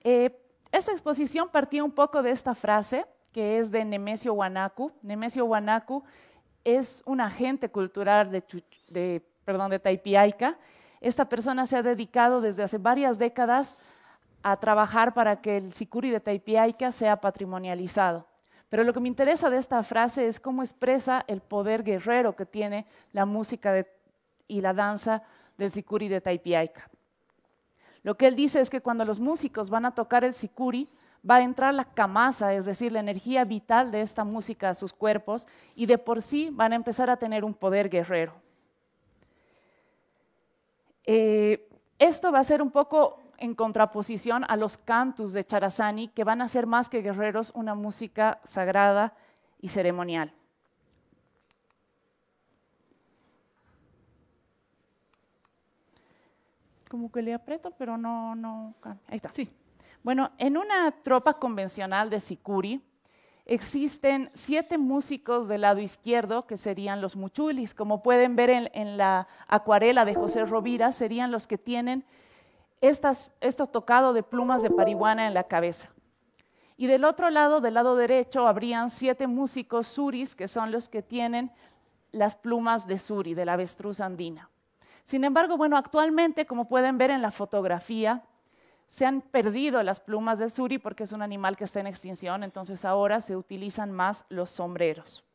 esta exposición partía un poco de esta frase que es de Nemesio Wanaku. Nemesio Wanaku es un agente cultural de Taipiaica. Esta persona se ha dedicado desde hace varias décadas a trabajar para que el Sicuri de Taipiaica sea patrimonializado. Pero lo que me interesa de esta frase es cómo expresa el poder guerrero que tiene la música y la danza del Sicuri de Taipiaica. Lo que él dice es que cuando los músicos van a tocar el sicuri, va a entrar la camasa, es decir, la energía vital de esta música a sus cuerpos, y de por sí van a empezar a tener un poder guerrero. Esto va a ser un poco en contraposición a los cantus de Charazani, que van a ser más que guerreros, una música sagrada y ceremonial. como que le aprieto, pero no cambia. Ahí está. Sí. Bueno, en una tropa convencional de sicuri existen 7 músicos del lado izquierdo, que serían los muchulis. Como pueden ver en la acuarela de José Rovira, serían los que tienen esto tocado de plumas de parihuana en la cabeza. Y del otro lado, del lado derecho, habrían 7 músicos suris, que son los que tienen las plumas de suri, de la avestruz andina. Sin embargo, bueno, actualmente, como pueden ver en la fotografía, se han perdido las plumas del suri porque es un animal que está en extinción, entonces ahora se utilizan más los sombreros.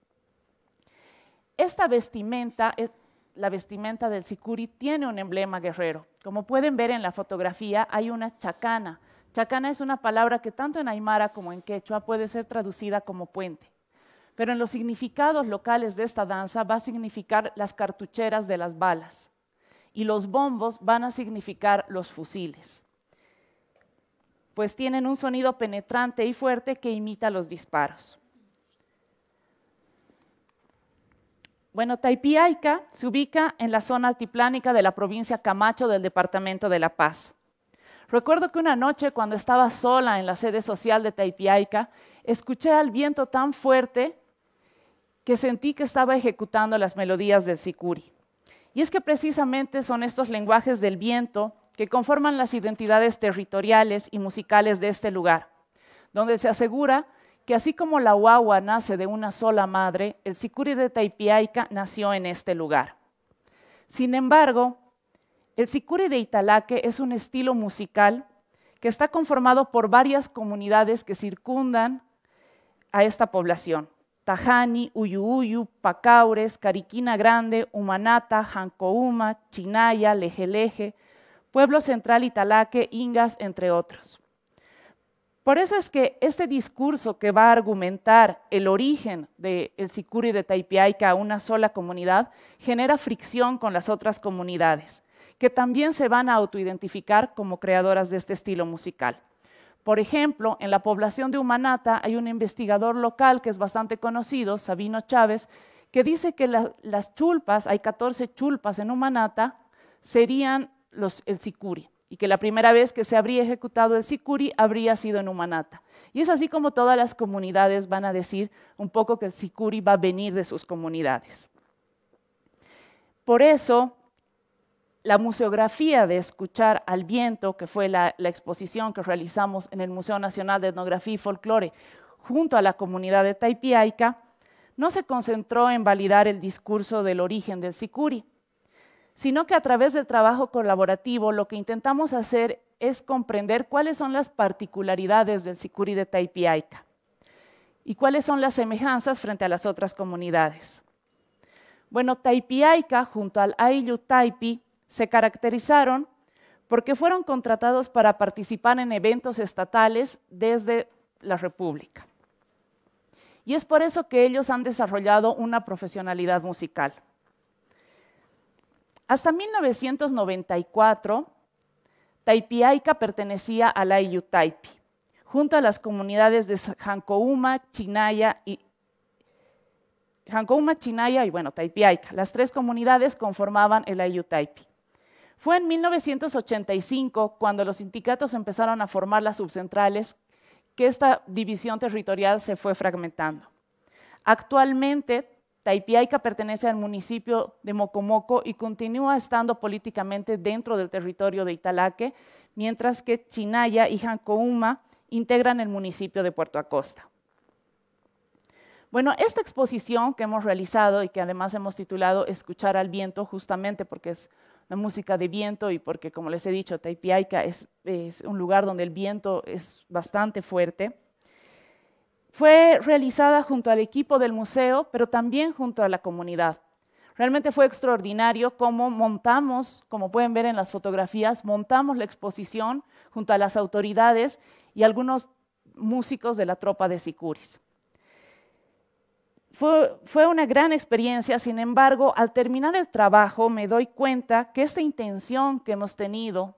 Esta vestimenta, la vestimenta del sicuri, tiene un emblema guerrero. Como pueden ver en la fotografía, hay una chacana. Chacana es una palabra que tanto en aymara como en quechua puede ser traducida como puente. Pero en los significados locales de esta danza va a significar las cartucheras de las balas. Y los bombos van a significar los fusiles, pues tienen un sonido penetrante y fuerte que imita los disparos. Bueno, Taipiaica se ubica en la zona altiplánica de la provincia Camacho del departamento de La Paz. Recuerdo que una noche, cuando estaba sola en la sede social de Taipiaica, escuché al viento tan fuerte que sentí que estaba ejecutando las melodías del sicuri. Y es que precisamente son estos lenguajes del viento que conforman las identidades territoriales y musicales de este lugar, donde se asegura que así como la guagua nace de una sola madre, el sicuri de Taipiaica nació en este lugar. Sin embargo, el sicuri de Italaque es un estilo musical que está conformado por varias comunidades que circundan a esta población: Tajani, Uyuuyu, Pacaures, Cariquina Grande, Umanata, Jancouma, Chinaya, Lejeleje, Pueblo Central Italaque, Ingas, entre otros. Por eso es que este discurso que va a argumentar el origen del sicuri de Taipiaica a una sola comunidad genera fricción con las otras comunidades, que también se van a autoidentificar como creadoras de este estilo musical. Por ejemplo, en la población de Umanata hay un investigador local que es bastante conocido, Sabino Chávez, que dice que las chulpas, hay 14 chulpas en Umanata, serían el sicuri, y que la primera vez que se habría ejecutado el sicuri habría sido en Umanata. Y es así como todas las comunidades van a decir un poco que el sicuri va a venir de sus comunidades. Por eso, la museografía de Escuchar al Viento, que fue la exposición que realizamos en el Museo Nacional de Etnografía y Folclore junto a la comunidad de Taipiaica, no se concentró en validar el discurso del origen del sicuri, sino que a través del trabajo colaborativo lo que intentamos hacer es comprender cuáles son las particularidades del sicuri de Taipiaica y cuáles son las semejanzas frente a las otras comunidades. Bueno, Taipiaica junto al Ayllu Taipi se caracterizaron porque fueron contratados para participar en eventos estatales desde la República. Y es por eso que ellos han desarrollado una profesionalidad musical. Hasta 1994, Taipiaica pertenecía al Ayllu Taipi, junto a las comunidades de Jancouma, Chinaya y bueno, Taipiaica. Las 3 comunidades conformaban el Ayllu Taipi. Fue en 1985, cuando los sindicatos empezaron a formar las subcentrales, que esta división territorial se fue fragmentando. Actualmente, Taipiaica pertenece al municipio de Mocomoco y continúa estando políticamente dentro del territorio de Italaque, mientras que Chinaya y Jancouma integran el municipio de Puerto Acosta. Bueno, esta exposición que hemos realizado y que además hemos titulado Escuchar al Viento, justamente porque es la música de viento y porque, como les he dicho, Taipiaica es un lugar donde el viento es bastante fuerte. Fue realizada junto al equipo del museo, pero también junto a la comunidad. Realmente fue extraordinario cómo montamos, como pueden ver en las fotografías, montamos la exposición junto a las autoridades y algunos músicos de la tropa de sicuris. Fue una gran experiencia, sin embargo, al terminar el trabajo me doy cuenta que esta intención que hemos tenido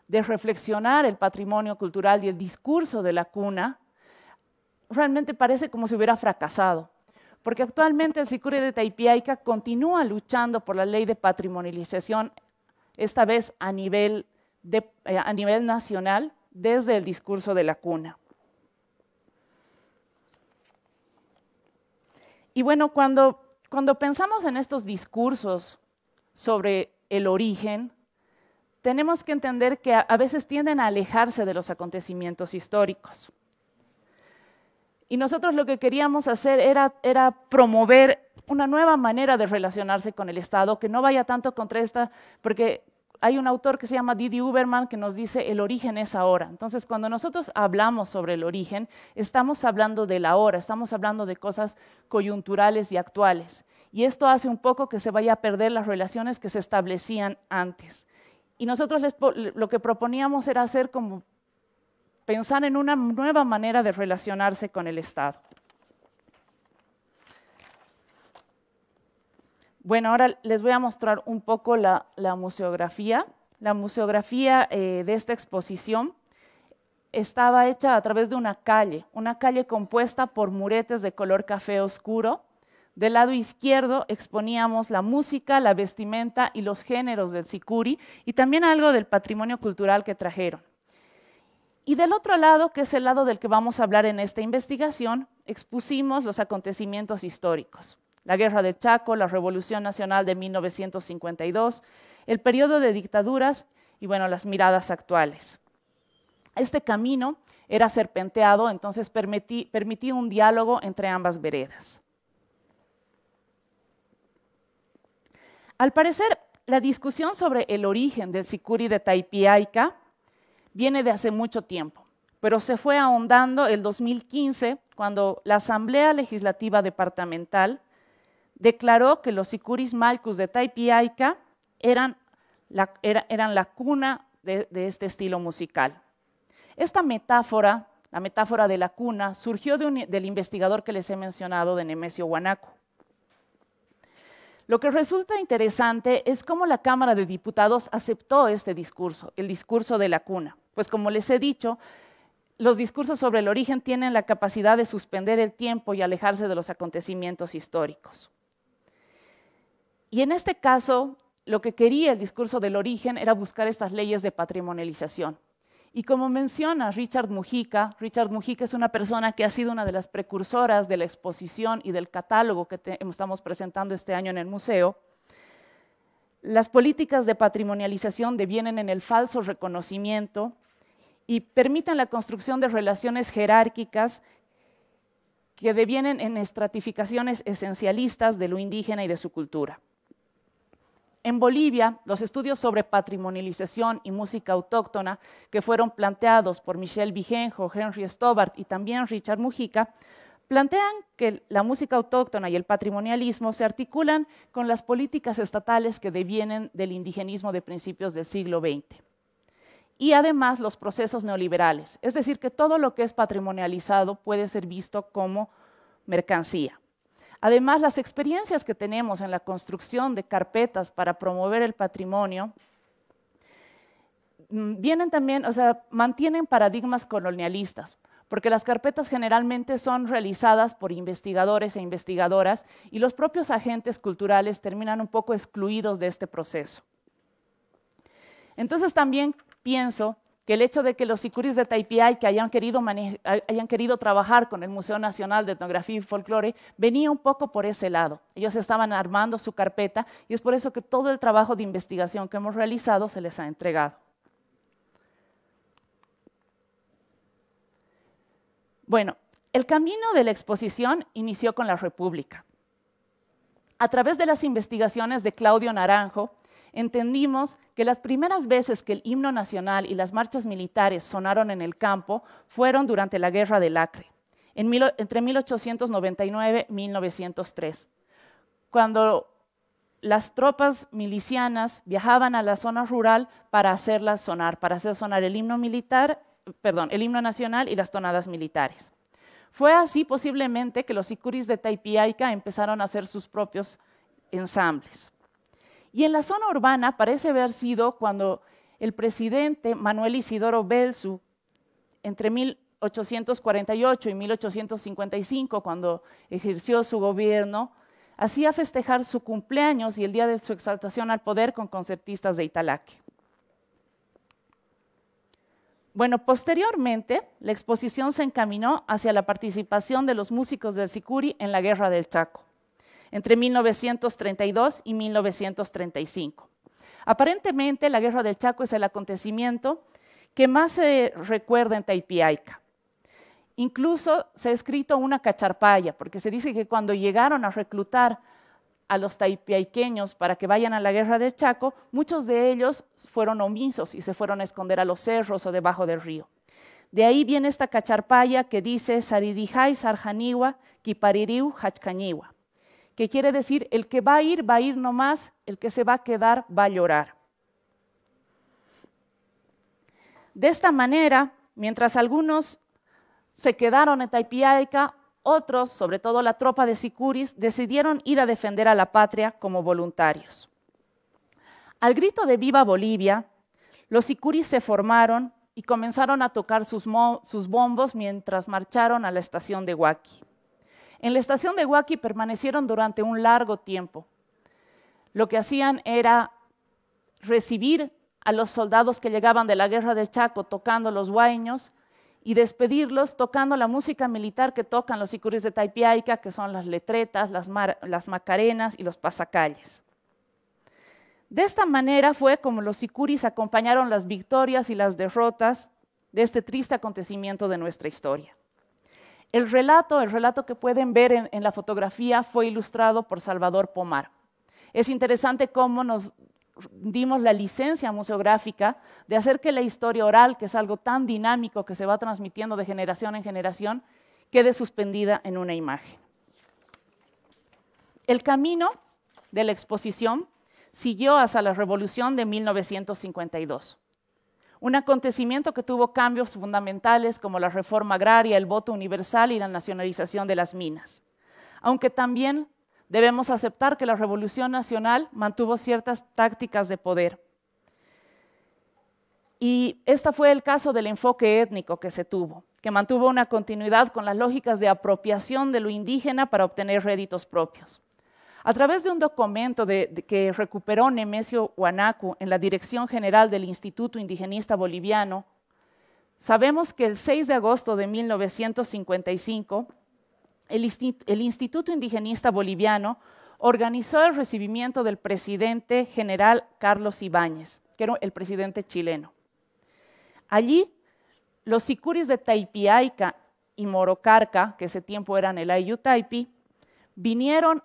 de reflexionar el patrimonio cultural y el discurso de la cuna, realmente parece como si hubiera fracasado, porque actualmente el sicuri de Taipiaica continúa luchando por la ley de patrimonialización, esta vez a nivel a nivel nacional desde el discurso de la cuna. Y bueno, cuando pensamos en estos discursos sobre el origen, tenemos que entender que a veces tienden a alejarse de los acontecimientos históricos. Y nosotros lo que queríamos hacer era promover una nueva manera de relacionarse con el Estado, que no vaya tanto contra esta, porque hay un autor que se llama Didi Uberman que nos dice el origen es ahora. Entonces, cuando nosotros hablamos sobre el origen, estamos hablando del ahora, estamos hablando de cosas coyunturales y actuales. Y esto hace un poco que se vaya a perder las relaciones que se establecían antes. Y nosotros lo que proponíamos era hacer como pensar en una nueva manera de relacionarse con el Estado. Bueno, ahora les voy a mostrar un poco la museografía. La museografía de esta exposición estaba hecha a través de una calle compuesta por muretes de color café oscuro. Del lado izquierdo exponíamos la música, la vestimenta y los géneros del sicuri y también algo del patrimonio cultural que trajeron. Y del otro lado, que es el lado del que vamos a hablar en esta investigación, expusimos los acontecimientos históricos. La Guerra del Chaco, la Revolución Nacional de 1952, el periodo de dictaduras y, bueno, las miradas actuales. Este camino era serpenteado, entonces permitía un diálogo entre ambas veredas. Al parecer, la discusión sobre el origen del sicuri de Taipiaica viene de hace mucho tiempo, pero se fue ahondando el 2015 cuando la Asamblea Legislativa Departamental declaró que los sicuris malcus de Taipiaica eran la cuna de este estilo musical. Esta metáfora, la metáfora de la cuna, surgió del investigador que les he mencionado, de Nemesio Wanaku. Lo que resulta interesante es cómo la Cámara de Diputados aceptó este discurso, el discurso de la cuna. Pues como les he dicho, los discursos sobre el origen tienen la capacidad de suspender el tiempo y alejarse de los acontecimientos históricos. Y en este caso, lo que quería el discurso del origen era buscar estas leyes de patrimonialización. Y como menciona Richard Mujica es una persona que ha sido una de las precursoras de la exposición y del catálogo que estamos presentando este año en el museo. Las políticas de patrimonialización devienen en el falso reconocimiento y permiten la construcción de relaciones jerárquicas que devienen en estratificaciones esencialistas de lo indígena y de su cultura. En Bolivia, los estudios sobre patrimonialización y música autóctona que fueron planteados por Michel Vigenjo, Henry Stobart y también Richard Mujica, plantean que la música autóctona y el patrimonialismo se articulan con las políticas estatales que devienen del indigenismo de principios del siglo XX. Y además los procesos neoliberales, es decir, que todo lo que es patrimonializado puede ser visto como mercancía. Además, las experiencias que tenemos en la construcción de carpetas para promover el patrimonio vienen también, mantienen paradigmas colonialistas, porque las carpetas generalmente son realizadas por investigadores e investigadoras y los propios agentes culturales terminan un poco excluidos de este proceso. Entonces también pienso que el hecho de que los sicuris de Taipiaica hayan querido trabajar con el Museo Nacional de Etnografía y Folclore venía un poco por ese lado. Ellos estaban armando su carpeta y es por eso que todo el trabajo de investigación que hemos realizado se les ha entregado. Bueno, el camino de la exposición inició con la República. A través de las investigaciones de Claudio Naranjo, entendimos que las primeras veces que el himno nacional y las marchas militares sonaron en el campo fueron durante la Guerra del Acre, entre 1899 y 1903, cuando las tropas milicianas viajaban a la zona rural para hacerlas sonar, para hacer sonar el himno nacional y las tonadas militares. Fue así posiblemente que los sicuris de Taipiaica empezaron a hacer sus propios ensambles. Y en la zona urbana parece haber sido cuando el presidente Manuel Isidoro Belzu, entre 1848 y 1855, cuando ejerció su gobierno, hacía festejar su cumpleaños y el día de su exaltación al poder con concertistas de Italaque. Bueno, posteriormente, la exposición se encaminó hacia la participación de los músicos del Sicuri en la Guerra del Chaco, entre 1932 y 1935. Aparentemente, la Guerra del Chaco es el acontecimiento que más se recuerda en Taipiaica. Incluso se ha escrito una cacharpaya, porque se dice que cuando llegaron a reclutar a los taipiaiqueños para que vayan a la Guerra del Chaco, muchos de ellos fueron omisos y se fueron a esconder a los cerros o debajo del río. De ahí viene esta cacharpaya que dice Saridijay Sarjaniwa Kipaririu Hachcañiwa, que quiere decir el que va a ir nomás, el que se va a quedar va a llorar. De esta manera, mientras algunos se quedaron en Taipiaica, otros, sobre todo la tropa de sicuris, decidieron ir a defender a la patria como voluntarios. Al grito de ¡Viva Bolivia!, los sicuris se formaron y comenzaron a tocar sus bombos mientras marcharon a la estación de Huaki. En la estación de Huaki permanecieron durante un largo tiempo. Lo que hacían era recibir a los soldados que llegaban de la Guerra del Chaco tocando los huayños y despedirlos tocando la música militar que tocan los sicuris de Taipiaica, que son las letretas, las macarenas y los pasacalles. De esta manera fue como los sicuris acompañaron las victorias y las derrotas de este triste acontecimiento de nuestra historia. El relato que pueden ver en la fotografía fue ilustrado por Salvador Pomar. Es interesante cómo nos dimos la licencia museográfica de hacer que la historia oral, que es algo tan dinámico que se va transmitiendo de generación en generación, quede suspendida en una imagen. El camino de la exposición siguió hasta la Revolución de 1952, un acontecimiento que tuvo cambios fundamentales como la reforma agraria, el voto universal y la nacionalización de las minas, aunque también debemos aceptar que la Revolución Nacional mantuvo ciertas tácticas de poder. Y este fue el caso del enfoque étnico que se tuvo, que mantuvo una continuidad con las lógicas de apropiación de lo indígena para obtener réditos propios. A través de un documento que recuperó Nemesio Wanaku en la Dirección General del Instituto Indigenista Boliviano, sabemos que el 6 de agosto de 1955, el Instituto Indigenista Boliviano organizó el recibimiento del presidente general Carlos Ibáñez, que era el presidente chileno. Allí, los sicuris de Taipiaica y Morocarca, que ese tiempo eran el Ayllu Taipi, vinieron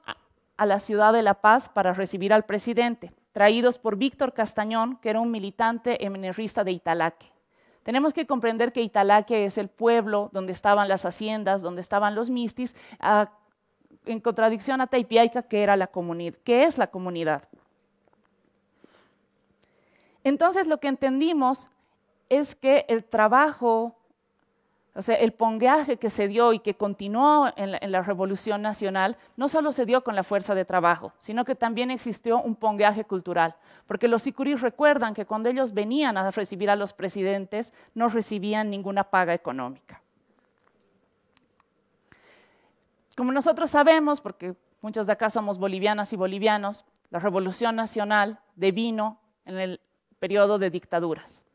a la ciudad de La Paz para recibir al presidente, traídos por Víctor Castañón, que era un militante MNRista de Italaque. Tenemos que comprender que Italaque es el pueblo donde estaban las haciendas, donde estaban los mistis, en contradicción a Taipiaica, que es la comunidad. Entonces, lo que entendimos es que el trabajo, o sea, el pongueaje que se dio y que continuó en la Revolución Nacional, no solo se dio con la fuerza de trabajo, sino que también existió un pongueaje cultural, porque los sicuris recuerdan que cuando ellos venían a recibir a los presidentes, no recibían ninguna paga económica. Como nosotros sabemos, porque muchos de acá somos bolivianas y bolivianos, la Revolución Nacional devino en el periodo de dictaduras.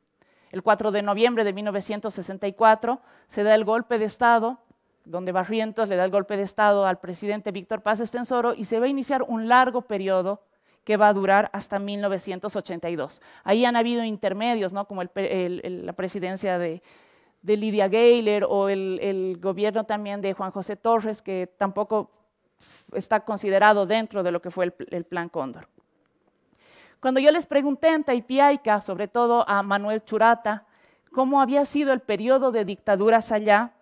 El 4 de noviembre de 1964 se da el golpe de Estado, donde Barrientos le da el golpe de Estado al presidente Víctor Paz Estenssoro y se va a iniciar un largo periodo que va a durar hasta 1982. Ahí han habido intermedios, ¿no? Como la presidencia de Lidia Gayler o el gobierno también de Juan José Torres, que tampoco está considerado dentro de lo que fue el Plan Cóndor. Cuando yo les pregunté en Taipiaica, sobre todo a Manuel Churata, cómo había sido el periodo de dictaduras allá,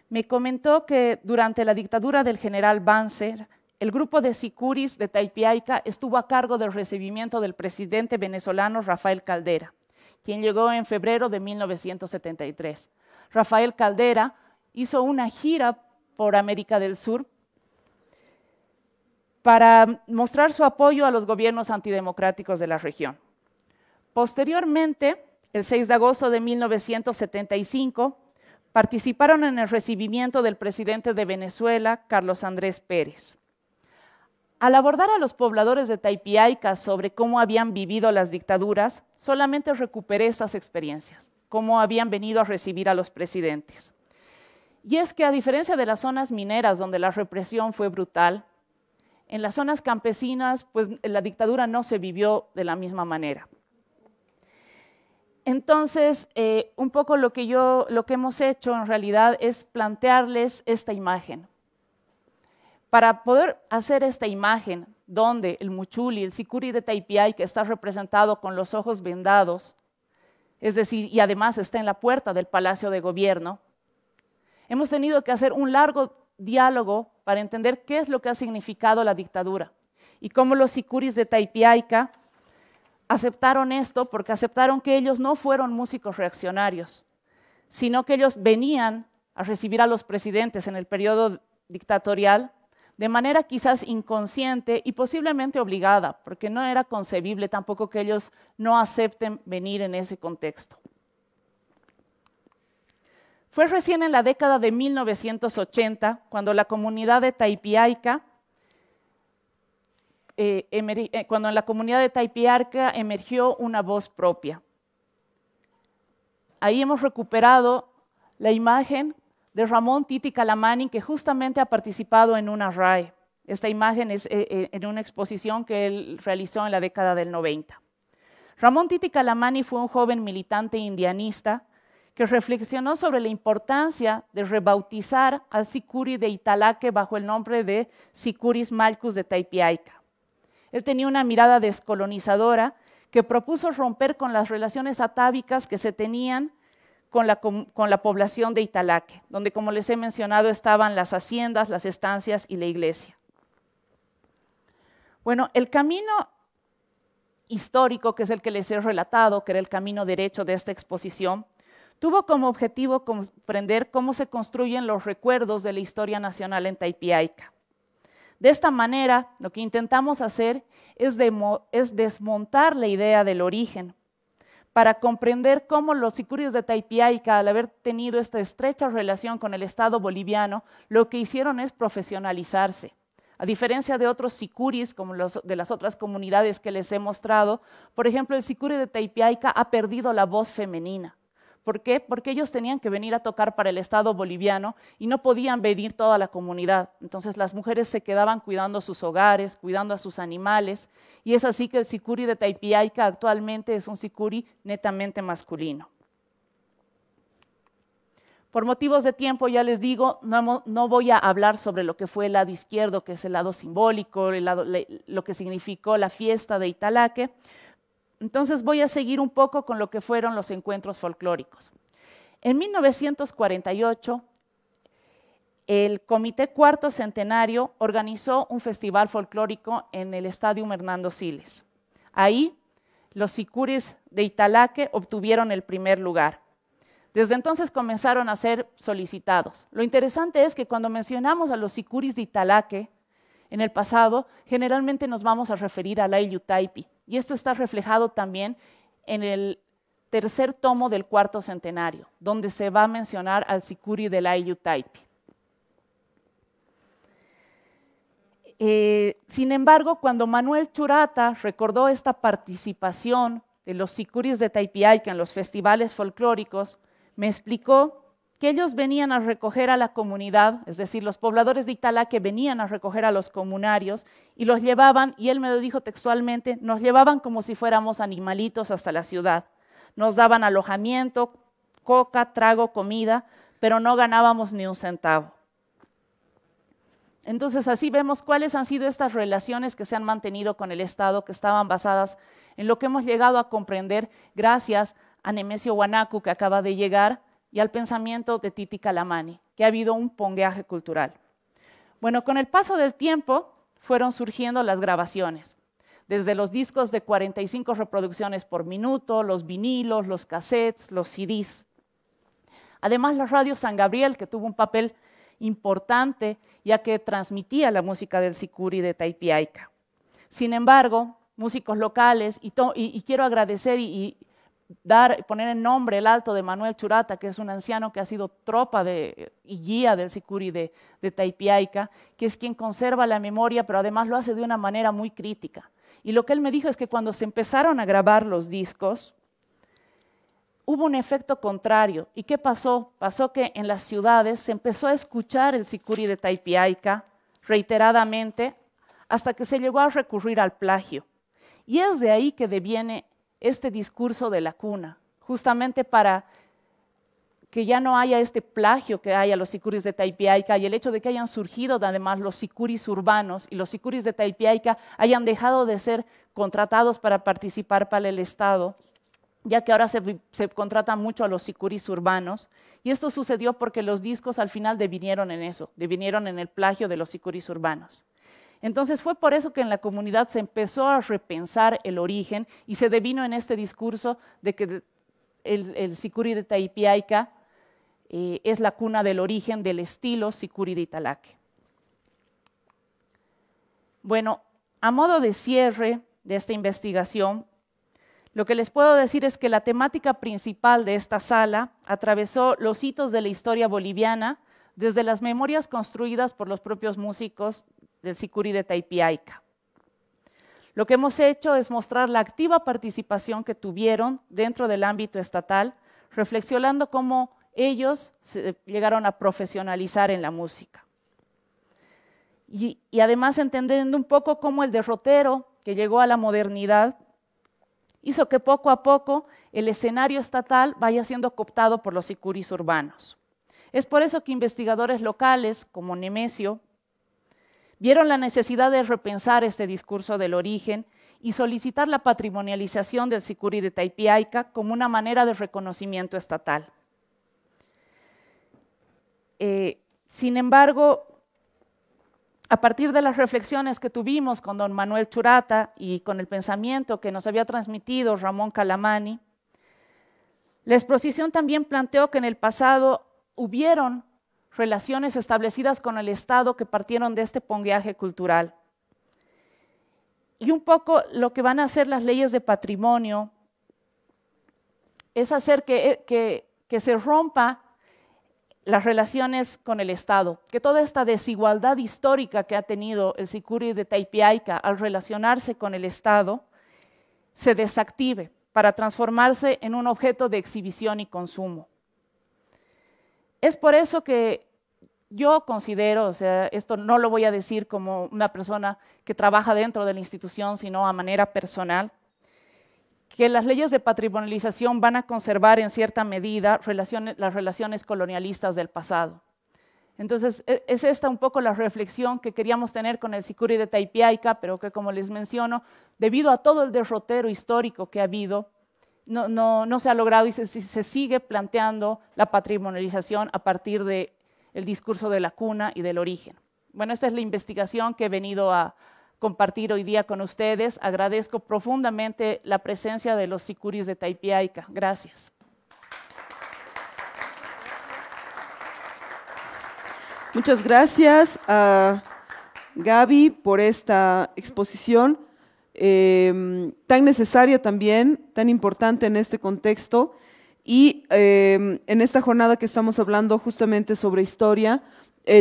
me comentó que durante la dictadura del general Banzer, el grupo de sicuris de Taipiaica estuvo a cargo del recibimiento del presidente venezolano Rafael Caldera, quien llegó en febrero de 1973. Rafael Caldera hizo una gira por América del Sur para mostrar su apoyo a los gobiernos antidemocráticos de la región. Posteriormente, el 6 de agosto de 1975, participaron en el recibimiento del presidente de Venezuela, Carlos Andrés Pérez. Al abordar a los pobladores de Taipiaica sobre cómo habían vivido las dictaduras, solamente recuperé estas experiencias. cómo habían venido a recibir a los presidentes. Y es que a diferencia de las zonas mineras, donde la represión fue brutal, en las zonas campesinas, pues la dictadura no se vivió de la misma manera. Entonces, un poco lo que hemos hecho en realidad es plantearles esta imagen. Para poder hacer esta imagen, donde el Muchuli, el Sicuri de Taipiay, que está representado con los ojos vendados, es decir, y además está en la puerta del Palacio de Gobierno, hemos tenido que hacer un largo diálogo para entender qué es lo que ha significado la dictadura y cómo los sicuris de Taipiaica aceptaron esto, porque aceptaron que ellos no fueron músicos reaccionarios, sino que ellos venían a recibir a los presidentes en el periodo dictatorial de manera quizás inconsciente y posiblemente obligada, porque no era concebible tampoco que ellos no acepten venir en ese contexto. Fue recién en la década de 1980 cuando la comunidad de Taipiaica, cuando en la comunidad de Taipiaica emergió una voz propia. Ahí hemos recuperado la imagen de Ramón Titi Calamani, que justamente ha participado en una RAE. Esta imagen es en una exposición que él realizó en la década del 90. Ramón Titi Calamani fue un joven militante indianista que reflexionó sobre la importancia de rebautizar al Sicuri de Italaque bajo el nombre de Sicuris Malcus de Taipiaica. Él tenía una mirada descolonizadora que propuso romper con las relaciones atávicas que se tenían con la población de Italaque, donde, como les he mencionado, estaban las haciendas, las estancias y la iglesia. Bueno, el camino histórico, que es el que les he relatado, que era el camino derecho de esta exposición, tuvo como objetivo comprender cómo se construyen los recuerdos de la historia nacional en Taipiaica. De esta manera, lo que intentamos hacer es desmontar la idea del origen, para comprender cómo los sicuris de Taipiaica, al haber tenido esta estrecha relación con el Estado boliviano, lo que hicieron es profesionalizarse. A diferencia de otros sicuris, como los de las otras comunidades que les he mostrado, por ejemplo, el sicuri de Taipiaica ha perdido la voz femenina. ¿Por qué? Porque ellos tenían que venir a tocar para el Estado boliviano y no podían venir toda la comunidad. Entonces las mujeres se quedaban cuidando sus hogares, cuidando a sus animales, y es así que el sicuri de Taipiaica actualmente es un sicuri netamente masculino. Por motivos de tiempo, ya les digo, no voy a hablar sobre lo que fue el lado izquierdo, que es el lado simbólico, lo que significó la fiesta de Italaque. Entonces voy a seguir un poco con lo que fueron los encuentros folclóricos. En 1948, el Comité Cuarto Centenario organizó un festival folclórico en el Estadio Hernando Siles. Ahí, los sicuris de Italaque obtuvieron el primer lugar. Desde entonces comenzaron a ser solicitados. Lo interesante es que cuando mencionamos a los sicuris de Italaque, en el pasado, generalmente nos vamos a referir a la Yutaipi. Y esto está reflejado también en el tercer tomo del Cuarto Centenario, donde se va a mencionar al sicuri de la Yutaipi. Sin embargo, cuando Manuel Churata recordó esta participación de los sicuris de Taipiaica en los festivales folclóricos, me explicó que ellos venían a recoger a la comunidad, es decir, los pobladores de Italaque venían a recoger a los comunarios y los llevaban, y él me lo dijo textualmente, nos llevaban como si fuéramos animalitos hasta la ciudad. Nos daban alojamiento, coca, trago, comida, pero no ganábamos ni un centavo. Entonces, así vemos cuáles han sido estas relaciones que se han mantenido con el Estado, que estaban basadas en lo que hemos llegado a comprender gracias a Nemesio Wanaku, que acaba de llegar, y al pensamiento de Titi Calamani, que ha habido un pongueaje cultural. Bueno, con el paso del tiempo fueron surgiendo las grabaciones, desde los discos de 45 reproducciones por minuto, los vinilos, los cassettes, los CDs. Además, la radio San Gabriel, que tuvo un papel importante, ya que transmitía la música del sicuri de Taipiaica. Sin embargo, músicos locales, y quiero agradecer y poner en nombre el alto de Manuel Churata, que es un anciano que ha sido tropa y guía del sicuri de Taipiaica, que es quien conserva la memoria, pero además lo hace de una manera muy crítica. Y lo que él me dijo es que cuando se empezaron a grabar los discos, hubo un efecto contrario. ¿Y qué pasó? Pasó que en las ciudades se empezó a escuchar el sicuri de Taipiaica reiteradamente hasta que se llegó a recurrir al plagio. Y es de ahí que deviene este discurso de la cuna, justamente para que ya no haya este plagio que hay a los sicuris de Taipiaica y el hecho de que hayan surgido además los sicuris urbanos y los sicuris de Taipiaica hayan dejado de ser contratados para participar para el Estado, ya que ahora se contrata mucho a los sicuris urbanos. Y esto sucedió porque los discos al final devinieron en eso, devinieron en el plagio de los sicuris urbanos. Entonces fue por eso que en la comunidad se empezó a repensar el origen y se devino en este discurso de que el sicuri de Taipiaica es la cuna del origen del estilo sicuri de Italaque. Bueno, a modo de cierre de esta investigación, lo que les puedo decir es que la temática principal de esta sala atravesó los hitos de la historia boliviana desde las memorias construidas por los propios músicos del sicuri de Taipiaica. Lo que hemos hecho es mostrar la activa participación que tuvieron dentro del ámbito estatal, reflexionando cómo ellos se llegaron a profesionalizar en la música. Y además entendiendo un poco cómo el derrotero que llegó a la modernidad hizo que poco a poco el escenario estatal vaya siendo cooptado por los sicuris urbanos. Es por eso que investigadores locales como Nemesio vieron la necesidad de repensar este discurso del origen y solicitar la patrimonialización del sicuri de Taipiaica como una manera de reconocimiento estatal. Sin embargo, a partir de las reflexiones que tuvimos con don Manuel Churata y con el pensamiento que nos había transmitido Ramón Calamani, la exposición también planteó que en el pasado hubieron relaciones establecidas con el Estado que partieron de este pongueaje cultural. Y un poco lo que van a hacer las leyes de patrimonio es hacer que se rompa las relaciones con el Estado, que toda esta desigualdad histórica que ha tenido el sicuri de Taipiaica al relacionarse con el Estado se desactive para transformarse en un objeto de exhibición y consumo. Es por eso que yo considero, o sea, esto no lo voy a decir como una persona que trabaja dentro de la institución, sino a manera personal, que las leyes de patrimonialización van a conservar en cierta medida las relaciones colonialistas del pasado. Entonces, es esta un poco la reflexión que queríamos tener con el sicuri de Taipiaica, pero que, como les menciono, debido a todo el derrotero histórico que ha habido, no se ha logrado y se sigue planteando la patrimonialización a partir del discurso de la cuna y del origen. Bueno, esta es la investigación que he venido a compartir hoy día con ustedes. Agradezco profundamente la presencia de los sicuris de Taipiaica. Gracias. Muchas gracias a Gaby por esta exposición tan necesaria también, tan importante en este contexto y en esta jornada que estamos hablando justamente sobre historia,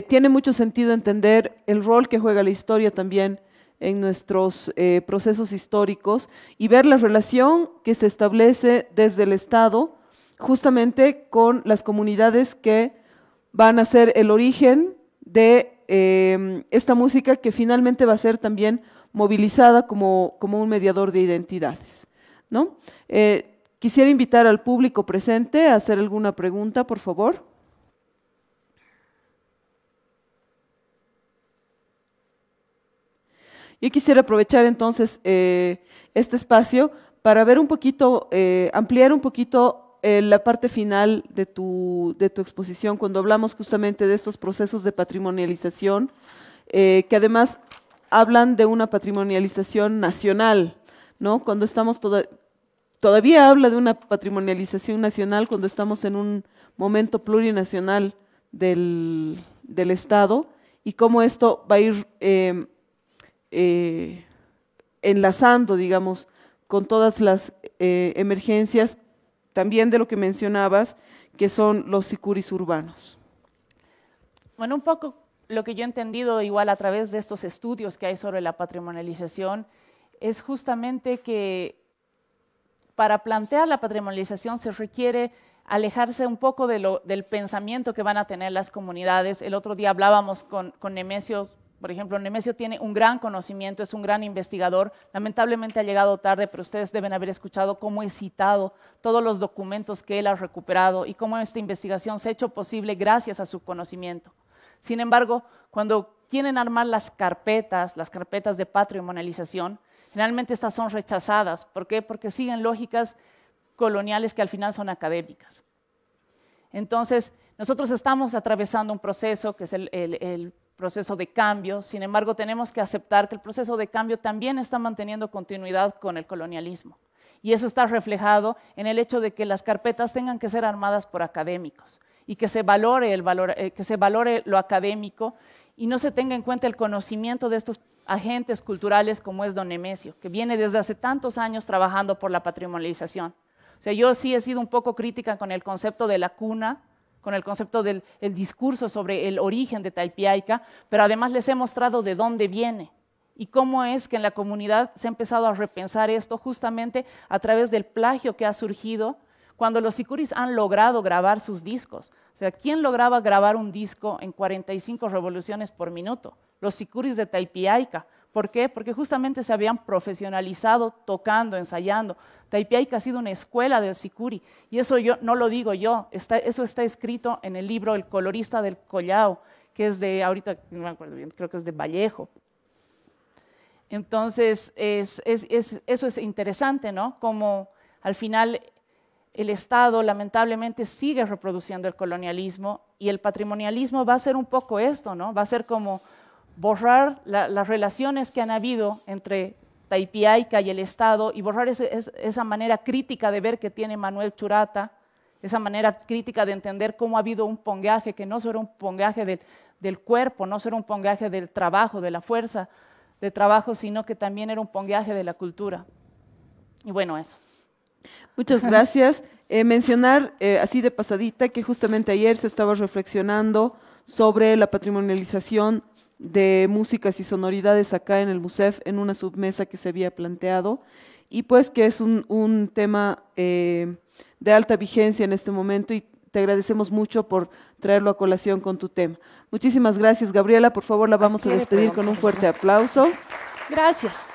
tiene mucho sentido entender el rol que juega la historia también en nuestros procesos históricos y ver la relación que se establece desde el Estado justamente con las comunidades que van a ser el origen de esta música que finalmente va a ser también movilizada como un mediador de identidades, ¿no? Quisiera invitar al público presente a hacer alguna pregunta, por favor. Yo quisiera aprovechar entonces este espacio para ver un poquito, ampliar un poquito la parte final de tu exposición, cuando hablamos justamente de estos procesos de patrimonialización, que además hablan de una patrimonialización nacional, ¿no? Cuando estamos todavía habla de una patrimonialización nacional cuando estamos en un momento plurinacional del Estado y cómo esto va a ir enlazando, digamos, con todas las emergencias, también de lo que mencionabas, que son los sicuris urbanos. Bueno, un poco lo que yo he entendido igual a través de estos estudios que hay sobre la patrimonialización es justamente que para plantear la patrimonialización se requiere alejarse un poco del pensamiento que van a tener las comunidades. El otro día hablábamos con Nemesio, por ejemplo. Nemesio tiene un gran conocimiento, es un gran investigador. Lamentablemente ha llegado tarde, pero ustedes deben haber escuchado cómo he citado todos los documentos que él ha recuperado y cómo esta investigación se ha hecho posible gracias a su conocimiento. Sin embargo, cuando quieren armar las carpetas de patrimonialización, generalmente estas son rechazadas. ¿Por qué? Porque siguen lógicas coloniales que al final son académicas. Entonces, nosotros estamos atravesando un proceso que es el proceso de cambio. Sin embargo, tenemos que aceptar que el proceso de cambio también está manteniendo continuidad con el colonialismo. Y eso está reflejado en el hecho de que las carpetas tengan que ser armadas por académicos y que se valore lo académico y no se tenga en cuenta el conocimiento de estos agentes culturales como es don Nemesio, que viene desde hace tantos años trabajando por la patrimonialización. O sea, yo sí he sido un poco crítica con el concepto de la cuna, con el concepto del discurso sobre el origen de Taipiaica, pero además les he mostrado de dónde viene y cómo es que en la comunidad se ha empezado a repensar esto justamente a través del plagio que ha surgido cuando los sicuris han logrado grabar sus discos. O sea, ¿quién lograba grabar un disco en 45 revoluciones por minuto? Los sicuris de Taipiaica. ¿Por qué? Porque justamente se habían profesionalizado tocando, ensayando. Taipiaica ha sido una escuela del sicuri, y eso no lo digo yo, eso está escrito en el libro El colorista del Collao, que es de, ahorita no me acuerdo bien, creo que es de Vallejo. Entonces, eso es interesante, ¿no? Como al final el Estado lamentablemente sigue reproduciendo el colonialismo, y el patrimonialismo va a ser un poco esto, ¿no? Va a ser como borrar las relaciones que han habido entre Taipiaica y el Estado y borrar esa manera crítica de ver que tiene Manuel Churata, esa manera crítica de entender cómo ha habido un pongaje que no solo un pongaje del cuerpo, no solo un pongaje del trabajo, de la fuerza de trabajo, sino que también era un pongaje de la cultura. Y bueno, eso. Muchas gracias. Mencionar así de pasadita que justamente ayer se estaba reflexionando sobre la patrimonialización de músicas y sonoridades acá en el MUSEF en una submesa que se había planteado, y pues que es un tema de alta vigencia en este momento, y te agradecemos mucho por traerlo a colación con tu tema. Muchísimas gracias, Gabriela. Por favor, la vamos a despedir con un fuerte aplauso. Gracias.